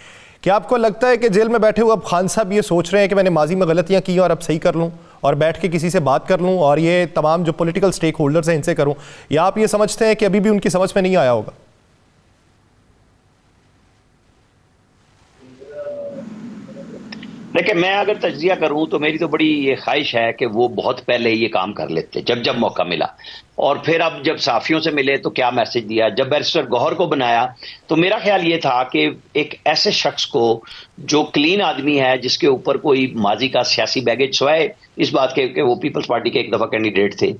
A: क्या आपको लगता है कि जेल में बैठे हुए अब खान साहब ये सोच रहे हैं कि मैंने माजी में गलतियां की और अब सही कर लूं और बैठ के किसी से बात कर लूं और ये तमाम जो पॉलिटिकल स्टेक होल्डर्स हैं इनसे करूं, या आप ये समझते हैं कि अभी भी उनकी समझ में नहीं आया होगा?
B: देखिए, मैं अगर तज्जिया करूं तो मेरी तो बड़ी ये ख्वाहिश है कि वो बहुत पहले ये काम कर लेते जब मौका मिला। और फिर अब जब साफियों से मिले तो क्या मैसेज दिया, जब बैरिस्टर गौहर को बनाया तो मेरा ख्याल ये था कि एक ऐसे शख्स को जो क्लीन आदमी है, जिसके ऊपर कोई माजी का सियासी बैगेज, सिवाय इस बात के कि वो पीपल्स पार्टी के एक दफा कैंडिडेट थे,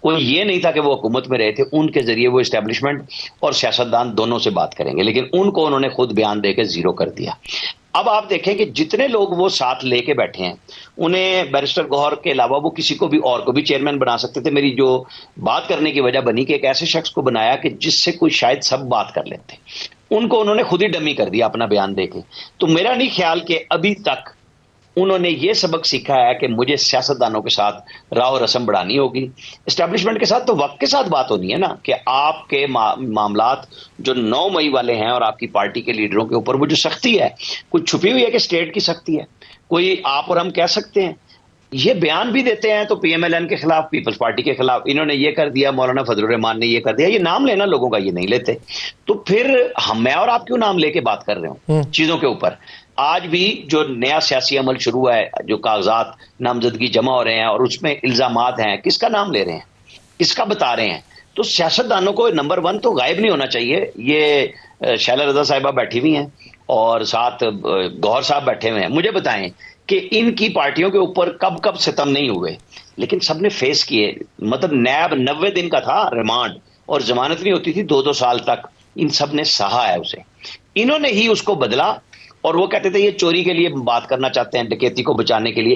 B: कोई ये नहीं था कि वो हुकूमत में रहे थे, उनके जरिए वो एस्टेब्लिशमेंट और सियासतदान दोनों से बात करेंगे, लेकिन उनको उन्होंने खुद बयान देकर जीरो कर दिया। अब आप देखें कि जितने लोग वो साथ लेके बैठे हैं, उन्हें बैरिस्टर गौहर के अलावा वो किसी को भी और को भी चेयरमैन बना सकते थे। मेरी जो बात करने की वजह बनी कि एक ऐसे शख्स को बनाया कि जिससे कोई शायद सब बात कर लेते, उनको उन्होंने खुद ही डमी कर दिया अपना बयान देके। तो मेरा नहीं ख्याल कि अभी तक उन्होंने ये सबक सीखा है कि मुझे सियासतदानों के साथ राह रस्म बढ़ानी होगी, एस्टैब्लिशमेंट के साथ तो वक्त के साथ बात होनी है ना, कि आपके मामलात जो 9 मई वाले हैं और आपकी पार्टी के लीडरों के ऊपर वो जो सख्ती है, कुछ छुपी हुई है कि स्टेट की सख्ती है, कोई आप और हम कह सकते हैं। ये बयान भी देते हैं तो पीएमएलएन के खिलाफ, पीपल्स पार्टी के खिलाफ, इन्होंने ये कर दिया, मौलाना फजलुर रहमान ने ये कर दिया, ये नाम लेना लोगों का, ये नहीं लेते। तो फिर मैं और आप क्यों नाम लेके बात कर रहे हो चीजों के ऊपर। आज भी जो नया सियासी अमल शुरू है, जो कागजात नामजदगी जमा हो रहे हैं और उसमें इल्जामात हैं, किसका नाम ले रहे हैं, किसका बता रहे हैं। तो सियासतदानों को नंबर 1 तो गायब नहीं होना चाहिए। ये शैला रजा साहिबा बैठी हुई हैं और साथ गौहर साहब बैठे हुए हैं। मुझे बताएं कि इनकी पार्टियों के ऊपर कब कब सितम नहीं हुए, लेकिन सबने फेस किए। मतलब नैब 90 दिन का था रिमांड और जमानत नहीं होती थी 2-2 साल तक, इन सब ने सहा है उसे। इन्होंने ही उसको बदला और वो कहते थे ये चोरी के लिए बात करना चाहते हैं, डकैती को बचाने के लिए।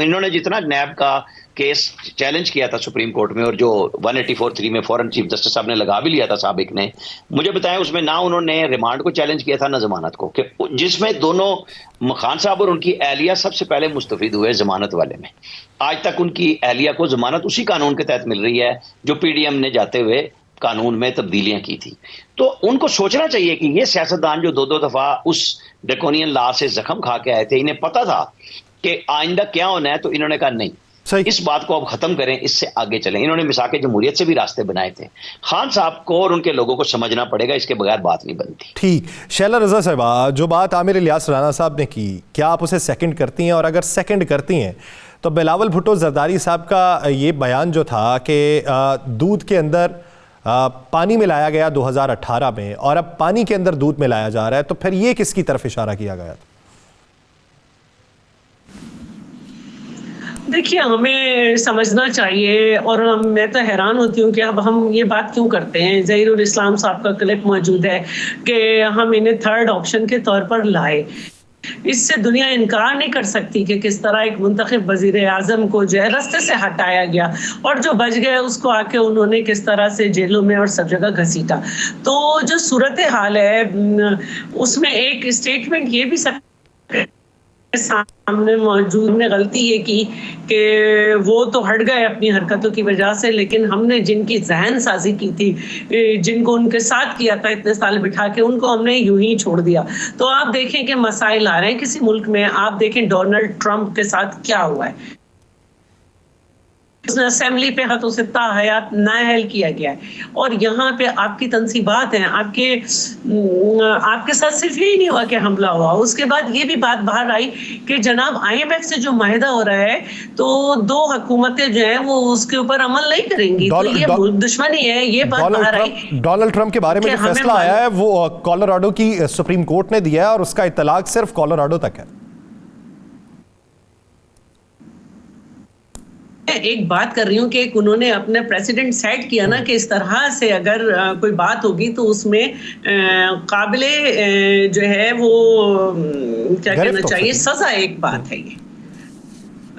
B: इन्होंने जितना नैब का केस चैलेंज किया था सुप्रीम कोर्ट में और जो 184(3) में फॉरेन चीफ जस्टिस साहब ने लगा भी लिया था साबिक ने, मुझे बताएं उसमें ना उन्होंने रिमांड को चैलेंज किया था ना जमानत को, जिसमें दोनों खान साहब और उनकी अहलिया सबसे पहले मुस्तफीद हुए जमानत वाले में। आज तक उनकी अहलिया को जमानत उसी कानून के तहत मिल रही है जो पीडीएम ने जाते हुए कानून में तब्दीलियां की थी। तो उनको सोचना चाहिए कि ये सियासतदान जो 2-2 दफा उस ड्रैकोनियन लॉ से जख्म खा के आए थे, इन्हें पता था कि आइंदा क्या होना है, तो इन्होंने कहा नहीं, इस बात को अब खत्म करें, इससे आगे चलें। इन्होंने मिसाक जमहूरियत से भी रास्ते बनाए थे। खान साहब को और उनके लोगों को समझना पड़ेगा, इसके बगैर बात नहीं बनती।
A: ठीक। शैला रजा साहिबा, जो बात आमिर इलियास राना साहब ने की, क्या आप उसे सेकंड करती हैं? और अगर सेकंड करती हैं तो बिलावल भुट्टो जरदारी साहब का ये बयान जो था कि दूध के अंदर पानी मिलाया गया 2018 में और अब पानी के अंदर दूध मिलाया जा रहा है, तो फिर ये किसकी तरफ इशारा किया गया था?
C: देखिए, हमें समझना चाहिए और मैं तो हैरान होती हूँ कि अब हम ये बात क्यों करते हैं। ज़हीरुल इस्लाम साहब का क्लिप मौजूद है कि हम इन्हें थर्ड ऑप्शन के तौर पर लाए। इससे दुनिया इनकार नहीं कर सकती कि किस तरह एक मुंतखब वजीर आजम को जो है रास्ते से हटाया गया और जो बच गए उसको आके उन्होंने किस तरह से जेलों में और सब जगह घसीटा। तो जो सूरत हाल है उसमें एक स्टेटमेंट ये भी सामने मौजूद ने गलती ये की कि वो तो हट गए अपनी हरकतों की वजह से, लेकिन हमने जिनकी जहन साजी की थी, जिनको उनके साथ किया था इतने साल बिठा के, उनको हमने यूं ही छोड़ दिया। तो आप देखें कि मसाइल आ रहे हैं किसी मुल्क में। आप देखें डोनाल्ड ट्रंप के साथ क्या हुआ है, उसने असेंबली पे हाथों से ताहयात नाअहल किया गया है। और यहाँ पे आपकी तनसीबात हैं, आपके साथ सिर्फ यही नहीं हुआ कि हमला हुआ, उसके बाद ये भी बात बाहर आई कि जनाब IMF से जो माहिदा हो रहा है तो 2 हुकूमतें जो हैं वो उसके ऊपर अमल नहीं करेंगी। तो ये दुश्मनी है, ये बात बाहर आई।
A: डोनाल्ड ट्रंप के बारे में जो फैसला आया है वो कोलोराडो की सुप्रीम कोर्ट ने दिया है और उसका इत्तलाक सिर्फ कोलोराडो तक है।
C: एक बात कर रही हूँ कि उन्होंने अपने प्रेसिडेंट सेट किया ना कि इस तरह से अगर कोई बात होगी तो उसमें काबिले जो है वो क्या कहना चाहिए, सजा एक बात है ये,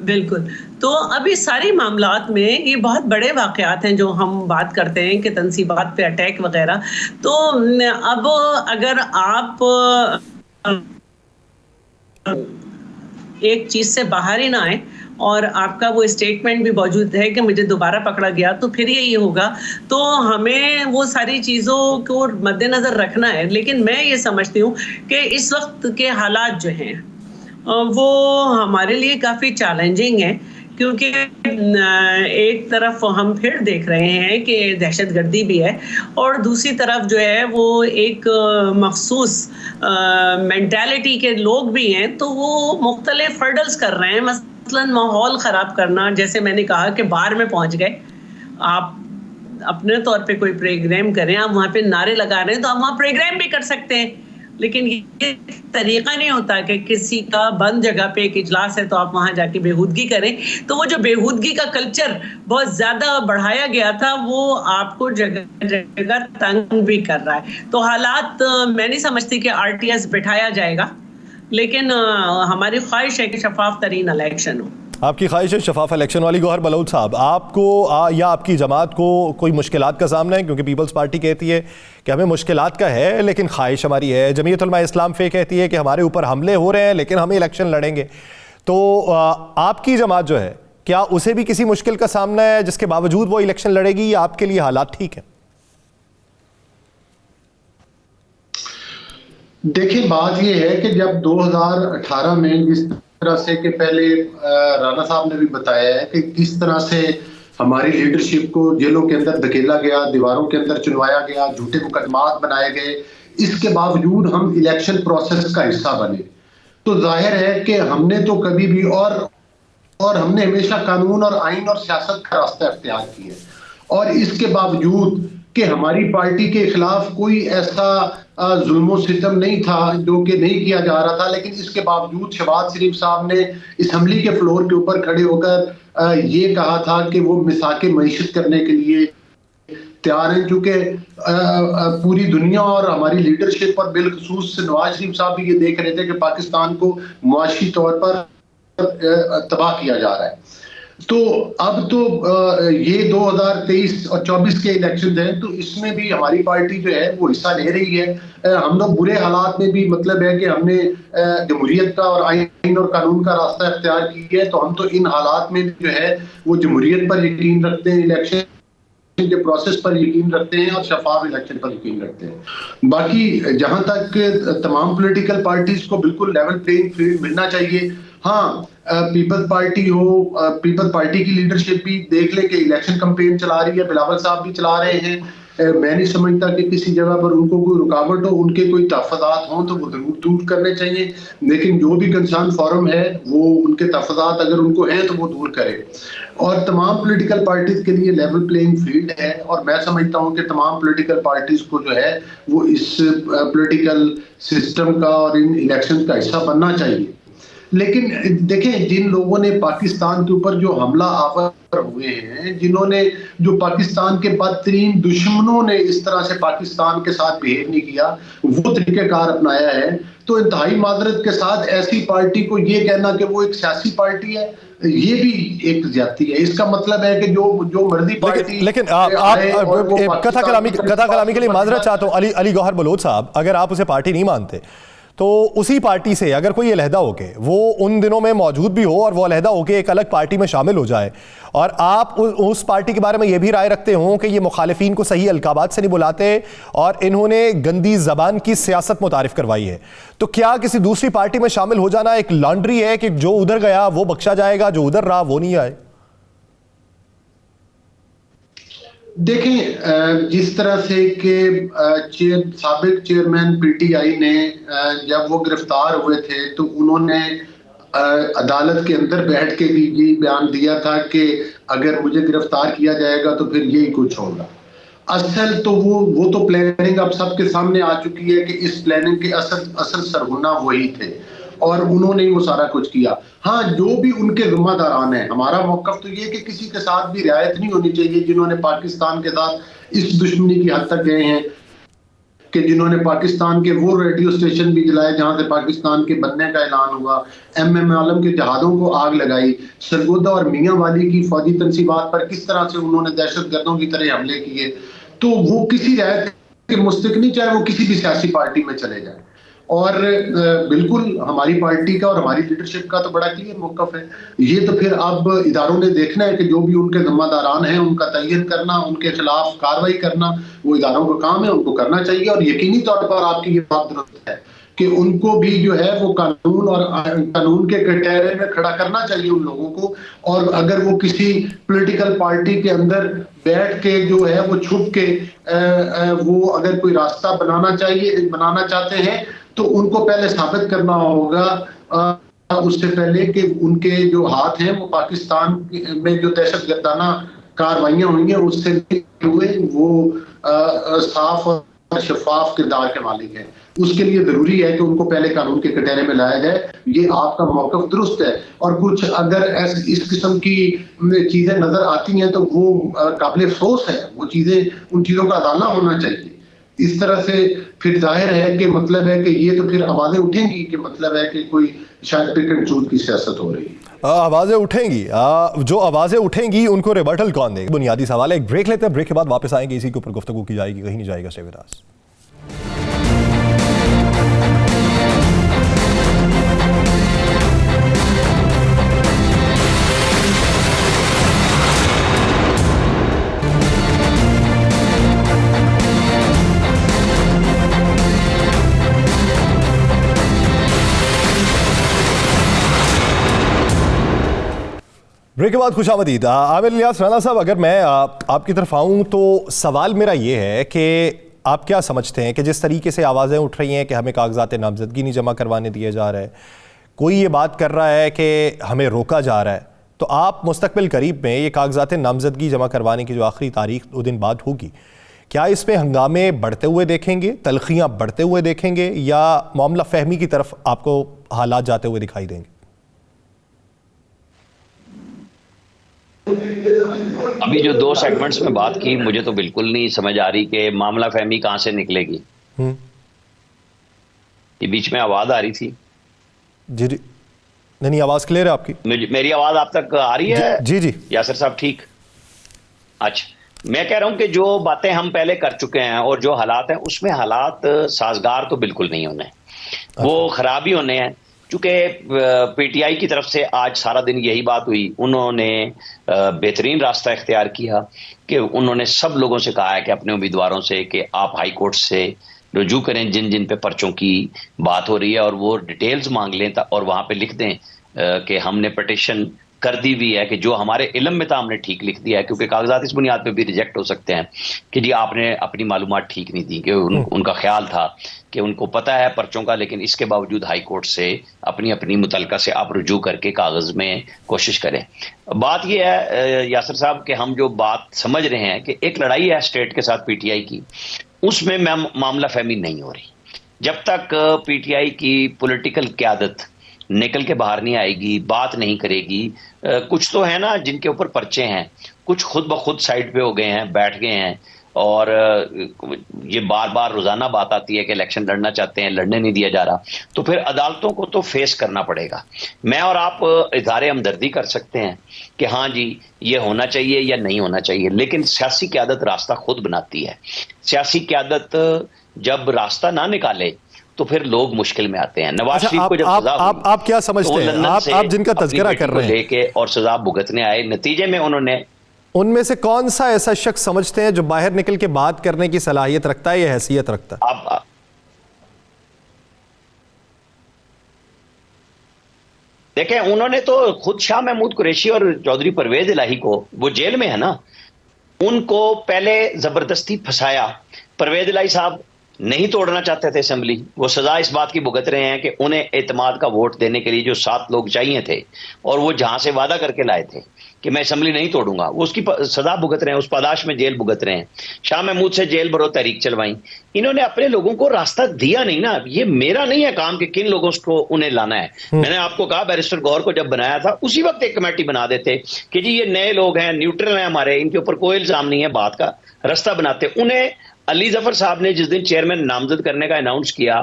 C: बिल्कुल। तो अभी सारी मामलात में ये बहुत बड़े वाक़यात हैं जो हम बात करते हैं कि तनसीबात पे अटैक वगैरह। तो अब अगर आप एक चीज़ से बाहर ही ना आए और आपका वो स्टेटमेंट भी मौजूद है कि मुझे दोबारा पकड़ा गया, तो फिर यही होगा। तो हमें वो सारी चीज़ों को मद्देनज़र रखना है। लेकिन मैं ये समझती हूँ कि इस वक्त के हालात जो हैं वो हमारे लिए काफ़ी चैलेंजिंग हैं, क्योंकि एक तरफ हम फिर देख रहे हैं कि दहशतगर्दी भी है और दूसरी तरफ जो है वो एक मखसूस मेंटालिटी के लोग भी हैं, तो वो मुख्तलिफ हर्डल्स कर रहे हैं। मसलन माहौल ख़राब करना, जैसे मैंने कहा कि बार में पहुंच गए आप, अपने तौर पे कोई प्रोग्राम करें, आप वहाँ पे नारे लगा रहे हैं तो आप वहाँ प्रोग्राम भी कर सकते हैं, लेकिन ये तरीका नहीं होता कि किसी का बंद जगह पे एक इजलास है तो आप वहां जाके बेहूदगी करें। तो वो जो बेहूदगी का कल्चर बहुत ज्यादा बढ़ाया गया था, वो आपको जगह जगह तंग भी कर रहा है। तो हालात मैं नहीं समझती कि आरटीएस बिठाया जाएगा, लेकिन हमारी ख्वाहिश है कि शफाफ तरीन इलेक्शन हो।
A: आपकी ख्वाहिश है शफाफ इलेक्शन वाली। गौहर बलोच साहब, आपको या आपकी जमात को कोई मुश्किलात का सामना है? क्योंकि पीपल्स पार्टी कहती है कि हमें मुश्किलात का है लेकिन ख्वाहिश हमारी है। जमीयत उलमा इस्लाम फे कहती है कि हमारे ऊपर हमले हो रहे हैं लेकिन हम इलेक्शन लड़ेंगे। तो आपकी जमात जो है, क्या उसे भी किसी मुश्किल का सामना है जिसके बावजूद वो इलेक्शन लड़ेगी, या आपके लिए हालात ठीक है?
D: देखिए, बात यह है कि जब 2018 में जिस तरह से कि पहले राणा साहब ने भी बताया है कि किस तरह से हमारी लीडरशिप को जेलों के अंदर धकेला गया, दीवारों के अंदर चुनवाया गया, झूठे मुकदमात बनाए गए, इसके बावजूद हम इलेक्शन प्रोसेस का हिस्सा बने, तो जाहिर है कि हमने तो कभी भी और हमने हमेशा कानून और आइन और सियासत का रास्ता अख्तियार किया, और इसके बावजूद कि हमारी पार्टी के खिलाफ कोई ऐसा जुल्म सितम नहीं था जो कि नहीं किया जा रहा था, लेकिन इसके बावजूद शहबाज शरीफ साहब ने असम्बली के फ्लोर के ऊपर खड़े होकर ये कहा था कि वो मिसाके मईशत करने के लिए तैयार हैं, क्योंकि पूरी दुनिया और हमारी लीडरशिप और बिलखसूस नवाज शरीफ साहब भी ये देख रहे थे कि पाकिस्तान को मुआशी तौर पर तबाह किया जा रहा है। तो अब तो ये 2023 और 24 के इलेक्शन हैं, तो इसमें भी हमारी पार्टी जो है वो हिस्सा ले रही है। हम लोग बुरे हालात में भी, मतलब है कि हमने जमहूरियत का और आइन और कानून का रास्ता अख्तियार किया है, तो हम तो इन हालात में जो है वो जमहूरियत पर यकीन रखते हैं, इलेक्शन के प्रोसेस पर यकीन रखते हैं और शफाफ इलेक्शन पर यकीन रखते हैं। बाकी जहां तक तमाम पॉलिटिकल पार्टीज को बिल्कुल लेवल प्लेइंग फील्ड मिलना चाहिए। हाँ, पीपल्स पार्टी हो, पीपल्स पार्टी की लीडरशिप भी देख ले कि इलेक्शन कैंपेन चला रही है, बिलावल साहब भी चला रहे हैं। मैं नहीं समझता कि किसी जगह पर उनको कोई रुकावट हो, उनके कोई तहफ़्फ़ुज़ात हों तो वो जरूर दूर करने चाहिए, लेकिन जो भी कंसर्न फोरम है वो उनके तहफ़्फ़ुज़ात अगर उनको हैं तो वो दूर करे। और तमाम पॉलिटिकल पार्टीज के लिए लेवल प्लेइंग फील्ड है, और मैं समझता हूँ कि तमाम पॉलिटिकल पार्टीज को जो है वो इस पॉलिटिकल सिस्टम का और इन इलेक्शन का हिस्सा बनना चाहिए। लेकिन देखें, जिन लोगों ने पाकिस्तान के ऊपर जो हमला आवर हुए हैं, जिन्होंने जो पाकिस्तान के बदतरीन दुश्मनों ने इस तरह से पाकिस्तान के साथ बिहेव नहीं किया, वो तरीक़ेकार अपनाया है, तो इंतहाई मादरत के साथ ऐसी पार्टी को ये कहना कि वो एक सियासी पार्टी है, ये भी एक ज्यादती है। इसका मतलब है कि जो मर्जी पार्टी,
A: लेकिन आप कथा कलामी के लिए माजरत चाहता हूँ अली गौहर बलोच साहब, अगर आप उसे पार्टी नहीं मानते तो उसी पार्टी से अगर कोई अलहदा होके वो उन दिनों में मौजूद भी हो और वो अलहदा होके एक अलग पार्टी में शामिल हो जाए, और आप उस पार्टी के बारे में ये भी राय रखते हो कि ये मुखालिफिन को सही अलकाबात से नहीं बुलाते और इन्होंने गंदी जबान की सियासत मुतारिफ करवाई है, तो क्या किसी दूसरी पार्टी में शामिल हो जाना एक लॉन्ड्री है कि जो उधर गया वो बख्शा जाएगा, जो उधर रहा वो नहीं आए?
D: देखें, जिस तरह से कि साबिक चेयरमैन पीटीआई ने जब वो गिरफ्तार हुए थे तो उन्होंने अदालत के अंदर बैठ के भी ये बयान दिया था कि अगर मुझे गिरफ्तार किया जाएगा तो फिर यही कुछ होगा। असल तो वो तो प्लानिंग अब सबके सामने आ चुकी है कि इस प्लानिंग के असल सरगना वही थे और उन्होंने ही वो सारा कुछ किया। हाँ, जो भी उनके जिम्मेदारान हैं, हमारा मौकफ तो ये कि किसी के साथ भी रियायत नहीं होनी चाहिए जिन्होंने पाकिस्तान के साथ इस दुश्मनी की हद तक गए हैं कि जिन्होंने पाकिस्तान के वो रेडियो स्टेशन भी जलाए जहां से पाकिस्तान के बनने का ऐलान हुआ, एम आलम के जहाज़ों को आग लगाई, सरगोदा और मियां वाली की फौजी तनसीबात पर किस तरह से उन्होंने दहशतगर्दों की तरह हमले किए, तो वो किसी रियायत के मुस्तक नहीं, चाहे वो किसी भी सियासी पार्टी में चले जाए। और बिल्कुल हमारी पार्टी का और हमारी लीडरशिप का तो बड़ा क्लियर मौकफ है। ये तो फिर अब इदारों ने देखना है कि जो भी उनके जिम्मेदारान हैं उनका तयन करना, उनके खिलाफ कार्रवाई करना, वो इदारों का काम है, उनको करना चाहिए। और यकीनी तौर पर आपकी ये बात दुरुस्त है कि उनको भी जो है वो कानून और कानून के क्राइटेरिया में खड़ा करना चाहिए उन लोगों को। और अगर वो किसी पॉलिटिकल पार्टी के अंदर बैठ के जो है वो छुप के वो अगर कोई रास्ता बनाना चाहते हैं तो उनको पहले साबित करना होगा उससे पहले कि उनके जो हाथ हैं वो पाकिस्तान में जो दहशतगर्दाना कार्रवाइयां हुई हैं उससे नहीं हुए, वो साफ और शफाफ किरदार के मालिक हैं। उसके लिए जरूरी है कि उनको पहले कानून के कटहरे में लाया जाए। ये आपका मौकफ दुरुस्त है, और कुछ अगर इस किस्म की चीजें नजर आती हैं तो वो काबिल अफसोस है। वो चीजें, उन चीजों का अदाला होना चाहिए। इस तरह से फिर जाहिर है कि मतलब है कि ये तो फिर आवाजें उठेंगी कि मतलब है कि कोई शायद पिक एंड चूज की सियासत हो रही है।
A: आवाजें उठेंगी, जो आवाजें उठेंगी उनको रिबर्टल कौन देगा? बुनियादी सवाल है। एक ब्रेक लेते हैं, ब्रेक के बाद वापस आएंगे, इसी के ऊपर गुफ्तगू की जाएगी, कहीं नहीं जाएगा। Stay with us. ब्रेक के बाद खुशामदीद। आमिर इलियास राना साहब, अगर मैं आपकी तरफ आऊँ तो सवाल मेरा ये है कि आप क्या समझते हैं कि जिस तरीके से आवाज़ें उठ रही हैं कि हमें कागजात नामजदगी नहीं जमा करवाने दिए जा रहे हैं, कोई ये बात कर रहा है कि हमें रोका जा रहा है, तो आप मुस्तकबिल करीब में ये कागजात नामजदगी जमा करवाने की जो आखिरी तारीख 2 दिन बाद होगी, क्या इसमें हंगामे बढ़ते हुए देखेंगे, तलखियाँ बढ़ते हुए देखेंगे, या मामला फहमी की तरफ आपको हालात जाते हुए दिखाई देंगे?
B: अभी जो 2 सेगमेंट्स में बात की, मुझे तो बिल्कुल नहीं समझ आ रही कि मामला फहमी कहां से निकलेगी। ये बीच में आवाज आ रही थी।
A: जी जी, नहीं, आवाज क्लियर है आपकी?
B: मेरी आवाज आप तक आ रही है?
A: जी जी
B: यासिर साहब, ठीक। अच्छा, मैं कह रहा हूं कि जो बातें हम पहले कर चुके हैं और जो हालात हैं, उसमें हालात साजगार तो बिल्कुल नहीं होने, वो खराब ही होने हैं। चूंकि पीटीआई की तरफ से आज सारा दिन यही बात हुई, उन्होंने बेहतरीन रास्ता इख्तियार किया कि उन्होंने सब लोगों से कहा है कि अपने उम्मीदवारों से कि आप हाई कोर्ट से रुजू करें जिन जिन पे पर्चों की बात हो रही है, और वो डिटेल्स मांग लें और वहां पे लिख दें कि हमने पिटीशन कर दी हुई है कि जो हमारे इल्म में था हमने ठीक लिख दिया है, क्योंकि कागजात इस बुनियाद पे भी रिजेक्ट हो सकते हैं कि जी आपने अपनी मालूमात ठीक नहीं दी, कि उनका ख्याल था कि उनको पता है पर्चों का, लेकिन इसके बावजूद हाई कोर्ट से अपनी अपनी मुतलका से आप रुजू करके कागज में कोशिश करें। बात यह है यासिर साहब कि हम जो बात समझ रहे हैं कि एक लड़ाई है स्टेट के साथ पीटीआई की, उसमें मामला फहमी नहीं हो रही। जब तक पीटीआई की पॉलिटिकल क़यादत निकल के बाहर नहीं आएगी, बात नहीं करेगी, कुछ तो है ना जिनके ऊपर पर्चे हैं, कुछ खुद ब खुद साइड पे हो गए हैं, बैठ गए हैं, और ये बार बार रोजाना बात आती है कि इलेक्शन लड़ना चाहते हैं, लड़ने नहीं दिया जा रहा, तो फिर अदालतों को तो फेस करना पड़ेगा। मैं और आप इज़हार हमदर्दी कर सकते हैं कि हाँ जी ये होना चाहिए या नहीं होना चाहिए, लेकिन सियासी क़यादत रास्ता खुद बनाती है। सियासी क़यादत जब रास्ता ना निकाले तो फिर लोग मुश्किल में आते हैं। नवाज शरीफ को जब सजा हुई,
A: आप क्या समझते हैं, आप जिनका तज़किरा कर रहे हैं
B: लेके और सजा भुगतने आए, नतीजे में उन्होंने,
A: उनमें से कौन सा ऐसा शख्स समझते हैं जो बाहर निकल के बात करने की सलाहियत रखता है या हैसियत रखता है?
B: आप देखें, उन्होंने तो खुद शाह महमूद कुरैशी और चौधरी परवेज इलाही को, वो जेल में है ना, उनको पहले जबरदस्ती फंसाया। परवेज इलाही साहब नहीं तोड़ना चाहते थे असेंबली, वो सजा इस बात की भुगत रहे हैं कि उन्हें एतमाद का वोट देने के लिए जो 7 लोग चाहिए थे, और वो जहां से वादा करके लाए थे कि मैं असेंबली नहीं तोड़ूंगा, वो उसकी सजा भुगत रहे हैं, उस पादाश में जेल भुगत रहे हैं। शाह महमूद से जेल भरो तहरीक चलवाई। इन्होंने अपने लोगों को रास्ता दिया नहीं ना। ये मेरा नहीं है काम कि किन लोगों को उन्हें लाना है। मैंने आपको कहा बैरिस्टर गौर को जब बनाया था उसी वक्त एक कमेटी बना देते कि जी ये नए लोग हैं, न्यूट्रल हैं हमारे, इनके ऊपर कोई इल्जाम नहीं है, बात का रास्ता बनाते। उन्हें अली जफर साहब ने जिस दिन चेयरमैन नामजद करने का अनाउंस किया,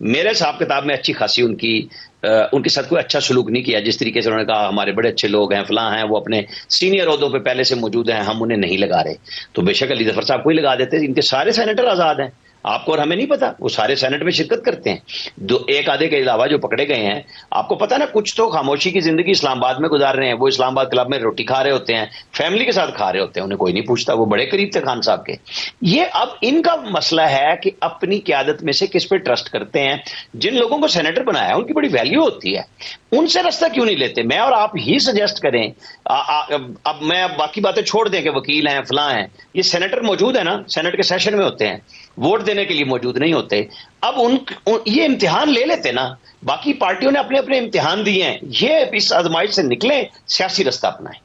B: मेरे हिसाब किताब में अच्छी खासी उनके साथ कोई अच्छा सलूक नहीं किया। जिस तरीके से उन्होंने कहा हमारे बड़े अच्छे लोग हैं, फलां हैं, वो अपने सीनियर ओहदों पे पहले से मौजूद हैं, हम उन्हें नहीं लगा रहे। तो बेशक अली जफर साहब को ही लगा देते। इनके सारे सेनेटर आजाद हैं, आपको और हमें नहीं पता, वो सारे सेनेट में शिरकत करते हैं। एक आधे के अलावा जो पकड़े गए हैं, आपको पता ना, कुछ तो खामोशी की जिंदगी इस्लामाबाद में गुजार रहे हैं। वो इस्लामाबाद क्लब में रोटी खा रहे होते हैं, फैमिली के साथ खा रहे होते हैं, उन्हें कोई नहीं पूछता, वो बड़े करीब थे खान साहब के। ये अब इनका मसला है कि अपनी क़यादत में से किस पे ट्रस्ट करते हैं। जिन लोगों को सेनेटर बनाया उनकी बड़ी वैल्यू होती है, उनसे रास्ता क्यों नहीं लेते? मैं और आप ही सजेस्ट करें। अब मैं बाकी बातें छोड़ दें कि वकील हैं, फलां हैं, ये सेनेटर मौजूद है ना, सेनेट के सेशन में होते हैं, वोट देने के लिए मौजूद नहीं होते। अब ये इम्तिहान ले लेते ना, बाकी पार्टियों ने अपने अपने इम्तिहान दिए हैं, ये इस आजमाइश से निकले, सियासी रास्ता अपनाएं।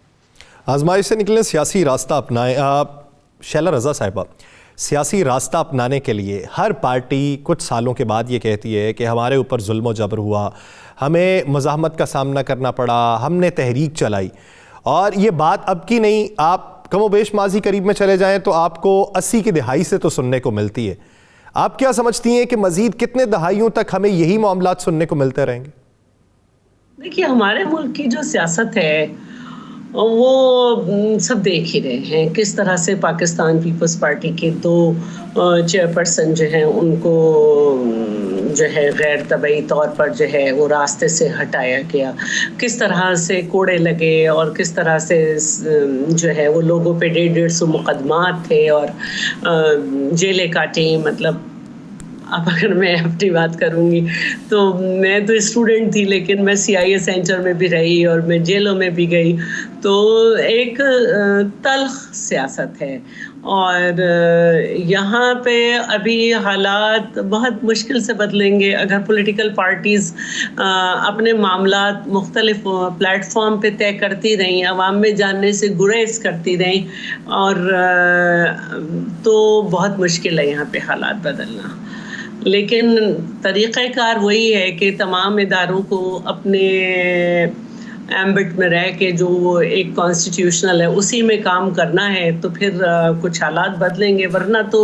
A: आजमाइश से निकले सियासी रास्ता अपनाएं। शैला रज़ा साहिबा, सियासी रास्ता अपनाने के लिए हर पार्टी कुछ सालों के बाद ये कहती है कि हमारे ऊपर जुल्म व जबर हुआ, हमें मज़ाहमत का सामना करना पड़ा, हमने तहरीक चलाई। और ये बात अब की नहीं, आप कमोबेश माजी करीब में चले जाएं तो आपको 80 की दहाई से तो सुनने को मिलती है। आप क्या समझती हैं कि मज़ीद कितने दहाइयों तक हमें यही मामलात सुनने को मिलते रहेंगे?
C: देखिए, हमारे मुल्क की जो सियासत है वो सब देख ही रहे हैं किस तरह से पाकिस्तान पीपल्स पार्टी के 2 चेयरपर्सन जो हैं उनको जो है गैर तबई तौर पर जो है वो रास्ते से हटाया गया, किस तरह से कोड़े लगे और किस तरह से जो है वो लोगों पे 150 मुकदमात थे और जेलें काटी। मतलब अब अगर मैं अपनी बात करूँगी तो मैं तो स्टूडेंट थी, लेकिन मैं CIA सेंटर में भी रही और मैं जेलों में भी गई। तो एक तल्ख सियासत है और यहाँ पे अभी हालात बहुत मुश्किल से बदलेंगे अगर पॉलिटिकल पार्टीज़ अपने मामलात मुख्तलिफ प्लेटफॉर्म पे तय करती रहीं, अवाम में जानने से गुरेज करती रहीं, और तो बहुत मुश्किल है यहाँ पे हालात बदलना। लेकिन तरीक़ाकार वही है कि तमाम इदारों को अपने एम्बिट में रह के जो एक कॉन्स्टिट्यूशनल है उसी में काम करना है, तो फिर कुछ हालात बदलेंगे, वरना तो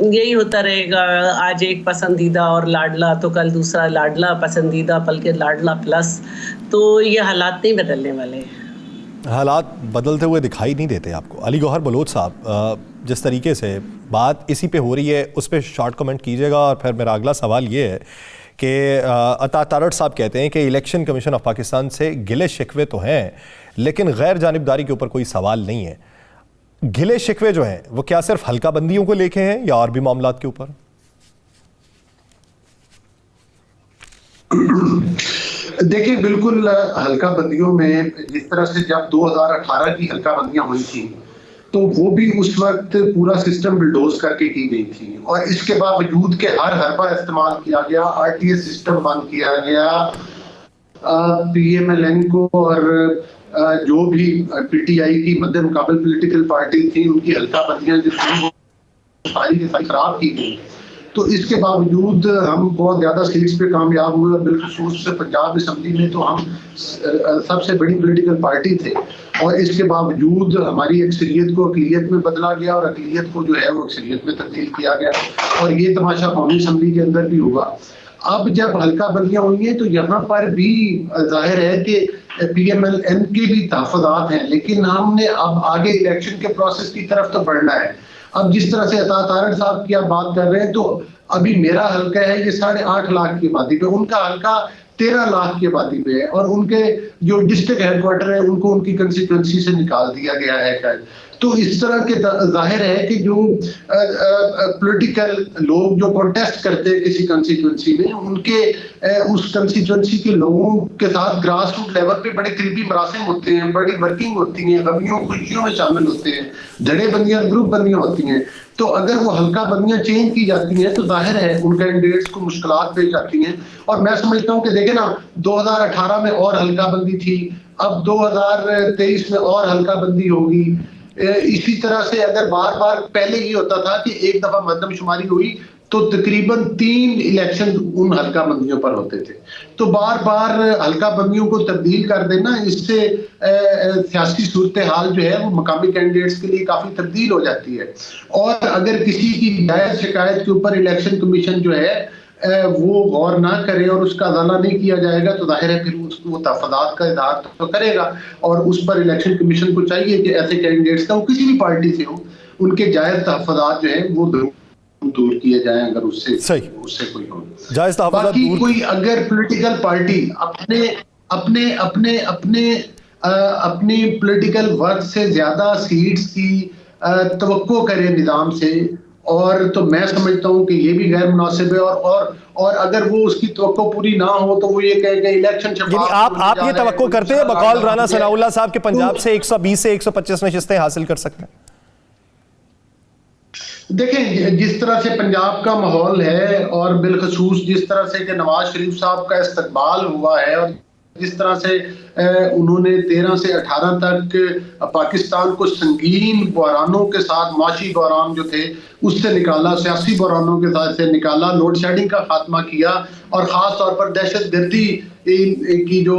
C: यही होता रहेगा, आज एक पसंदीदा और लाडला तो कल दूसरा लाडला पसंदीदा बल्कि लाडला प्लस। तो ये हालात नहीं बदलने वाले हैं।
A: हालात बदलते हुए दिखाई नहीं देते आपको। अली गौहर बलोच साहब, जिस तरीके से बात इसी पे हो रही है उस पर शॉर्ट कमेंट कीजिएगा। और फिर मेरा अगला सवाल ये है कि अता तारड़ साहब कहते हैं कि इलेक्शन कमीशन ऑफ पाकिस्तान से गिले शिकवे तो हैं लेकिन गैर जानिबदारी के ऊपर कोई सवाल नहीं है। गिले शिकवे जो हैं वो क्या सिर्फ हल्का बंदियों को लेके हैं या और भी मामलात के ऊपर?
D: देखिए, बिल्कुल हल्का बंदियों में जिस तरह से जब 2018 की हल्का बंदियां हुई थी तो वो भी उस वक्त पूरा सिस्टम बुलडोज करके की गई थी, और इसके बावजूद के हर हरबा इस्तेमाल किया गया, RTS सिस्टम बंद किया गया, PMLN को और जो भी PTI की मद्दे मुकाबल पॉलिटिकल पार्टी थी उनकी हल्का बंदियां जो सारी खराब की गई। तो इसके बावजूद हम बहुत ज़्यादा सीट्स पे कामयाब हुए और बिलखुसूस से पंजाब असम्बली में तो हम सबसे बड़ी पॉलिटिकल पार्टी थे, और इसके बावजूद हमारी अक्सरियत को अक़लियत में बदला गया और अक़लियत को जो है वो अक्सरियत में तब्दील किया गया, और ये तमाशा कौमी असम्बली के अंदर भी हुआ। अब जब हल्का बंदियां हुई हैं तो यहाँ पर भी जाहिर है कि PMLN के भी तहफ़्फ़ुज़ात हैं, लेकिन हमने अब आगे इलेक्शन के प्रोसेस की तरफ तो बढ़ना है। अब जिस तरह से अता तारड़ साहब की आप बात कर रहे हैं तो अभी मेरा हल्का है ये 8.5 लाख की आबादी पे, उनका हल्का 13 लाख की आबादी पे है, और उनके जो डिस्ट्रिक्ट हेडक्वार्टर है उनको उनकी कंस्टिट्यूंसी से निकाल दिया गया है शायद। तो इस तरह के जाहिर है कि जो पॉलिटिकल लोग जो कॉन्टेस्ट करते हैं किसी कंस्टिट्यूंसी में, उनके उस कंस्टिट्यूंसी के लोगों के साथ ग्रास रूट लेवल पे बड़े करीबी मरासिम होते हैं, बड़ी वर्किंग होती है, गमियों खुशियों में शामिल होते हैं, धड़ेबंदियां ग्रुप बंदियां होती हैं। तो अगर वो हल्का बंदियां चेंज की जाती हैं तो जाहिर है उन कैंडिडेट्स को मुश्किलात पेश आती हैं। और मैं समझता हूँ कि देखें ना, 2018 में और हल्का बंदी थी, अब 2023 में और हल्का बंदी होगी। इसी तरह से अगर बार बार पहले ये होता था कि एक दफा मर्दमशुमारी हुई तो तकरीबन 3 इलेक्शन उन हल्का बंदियों पर होते थे। तो बार बार हल्का बंदियों को तब्दील कर देना, इससे सियासी सूरत हाल जो है वो मकामी कैंडिडेट्स के लिए काफी तब्दील हो जाती है। और अगर किसी की जायज शिकायत के ऊपर इलेक्शन कमीशन जो है वो गौर ना करे और उसका अदाला नहीं किया जाएगा तो जाहिर है फिर वो तहफ़्फ़ुज़ात का इज़हार तो करेगा, और उस पर इलेक्शन कमीशन को चाहिए कि ऐसे कैंडिडेट्स का वो किसी भी पार्टी से हो उनके जायज तहफ़्फ़ुज़ात जो है वो दूर किए जाएं अगर उससे कोई हो। बाकी कोई अगर पॉलिटिकल पार्टी अपनी पॉलिटिकल वर्क से ज्यादा सीट्स की तवक्को करे निजाम से, और तो मैं समझता हूं कि ये भी गैर मुनासिब है, और अगर वो उसकी तवक्को पूरी ना हो तो वो ये कहे कि इलेक्शन
A: आप ये तवक्को करते हैं बकौल राना सनाउल्लाह साहब के पंजाब से 120 से 125 नशिस्तें हासिल कर सकते हैं?
D: देखें, जिस तरह से पंजाब का माहौल है और बिलखसूस जिस तरह से कि नवाज शरीफ साहब का इस्तकबाल हुआ है और जिस तरह से उन्होंने 13 से 18 तक पाकिस्तान को संगीन बहरानों के साथ, माशी बहरान जो थे उससे निकाला, सियासी बहरानों के साथ से निकाला, लोड शेडिंग का खात्मा किया और ख़ास तौर पर दहशतगर्दी की जो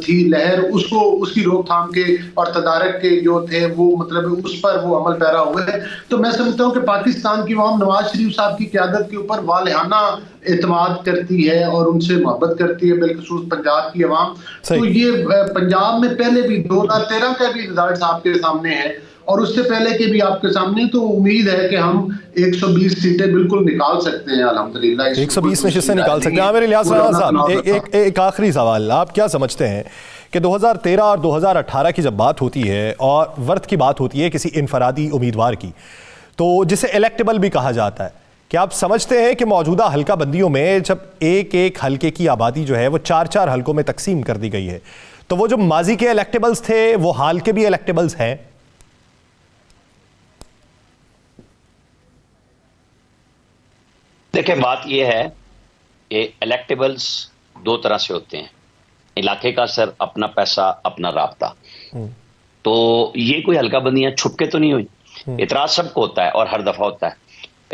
D: थी लहर, उसको उसकी रोकथाम के और तदारक के जो थे वो मतलब उस पर वो अमल पैरा हुए। तो मैं समझता हूँ कि पाकिस्तान की अवाम नवाज शरीफ साहब की क़यादत के ऊपर वालिहाना एतमाद करती है और उनसे मोहब्बत करती है, बिलखुसूस पंजाब की अवाम। तो ये पंजाब में पहले भी 2013 का भी रिजल्ट आपके सामने है और उससे पहले के भी आपके सामने, तो उम्मीद है कि हम 120 सीटें बिल्कुल निकाल सकते हैं अल्हम्दुलिल्लाह।
A: 120 नशिस्तें निकाल सकते हैं। आमिर इलियास राणा साहब, एक आखिरी सवाल, आप क्या समझते हैं कि 2013 और 2018 की जब बात होती है और वर्थ की बात होती है किसी इनफरादी उम्मीदवार की, तो जिसे इलेक्टेबल भी कहा जाता है, क्या आप समझते हैं कि मौजूदा हल्का बंदियों में जब एक एक हल्के की आबादी जो है वो 4-4 हल्कों में तकसीम कर दी गई है, तो वो जो माजी के इलेक्टेबल्स थे वो हाल के भी इलेक्टेबल्स हैं?
B: देखिए, बात यह है कि इलेक्टेबल्स दो तरह से होते हैं। इलाके का सर, अपना पैसा, अपना राब्ता। तो ये कोई हल्का बंदियां छुप के तो नहीं हुई, इतराज सबको होता है और हर दफा होता है।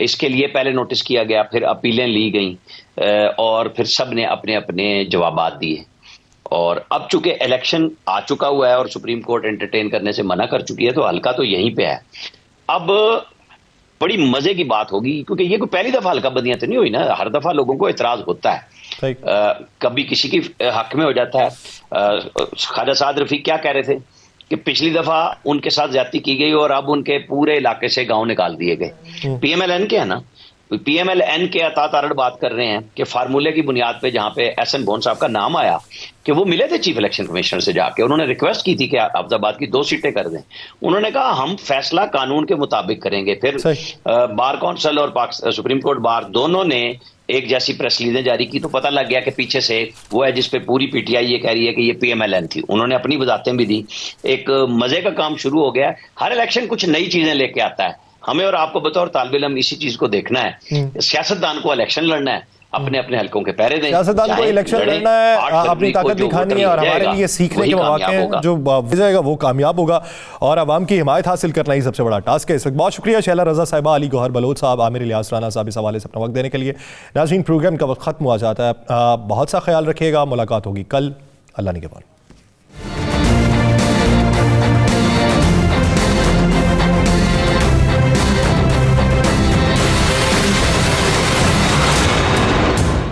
B: इसके लिए पहले नोटिस किया गया, फिर अपीलें ली गई और फिर सब ने अपने अपने जवाबात दिए। और अब चूंकि इलेक्शन आ चुका हुआ है और सुप्रीम कोर्ट एंटरटेन करने से मना कर चुकी है, तो हल्का तो यहीं पे है। अब बड़ी मजे की बात होगी, क्योंकि ये कोई पहली दफा हल्का बंदियां तो नहीं हुई ना, हर दफा लोगों को इतराज होता है। कभी किसी की हक में हो जाता है। ख्वाजा साद रफीक क्या कह रहे थे कि पिछली दफा उनके साथ ज्यादती की गई और अब उनके पूरे इलाके से गांव निकाल दिए गए। पीएमएलएन के है ना, पीएमएलएन के अता तारड़ बात कर रहे हैं कि फार्मूले की बुनियाद पे जहां पे एहसन बोन साहब का नाम आया कि वो मिले थे चीफ इलेक्शन कमिश्नर से जाके, उन्होंने रिक्वेस्ट की थी कि अब्दाबाद की 2 सीटें कर दें। उन्होंने कहा हम फैसला कानून के मुताबिक करेंगे। फिर बार काउंसिल और सुप्रीम कोर्ट बार दोनों ने एक जैसी प्रेस रिलीजें जारी की, तो पता लग गया कि पीछे से वो है जिसपे पूरी पीटीआई ये कह रही है कि ये पीएमएलएन थी। उन्होंने अपनी वजाहतें भी दी। एक मजे का काम शुरू हो गया। हर इलेक्शन कुछ नई चीजें लेके आता है। हमें और आपको बतौर तालिब इल्म इसी चीज को देखना है। सियासतदान को इलेक्शन लड़ना है, अपने अपने हल्कों के पहरे दें।
A: सियासतदान को इलेक्शन लड़ना है, अपनी ताकत दिखानी है और हमारे लिए सीखने के मौके हैं। जो जाएगा वो कामयाब होगा और आवाम की हिमायत हासिल करना ही सबसे बड़ा टास्क है। इस वक्त बहुत शुक्रिया शैला रजा साहिबा, अली गौहर बलोच साहब, आमिर इलियास राणा साहब इस हवाले से अपना वक्त देने के लिए। नाज़रीन, प्रोग्राम का वक्त खत्म हुआ जाता है। बहुत सा ख्याल रखिएगा। मुलाकात होगी कल। अल्लाह निगहबान।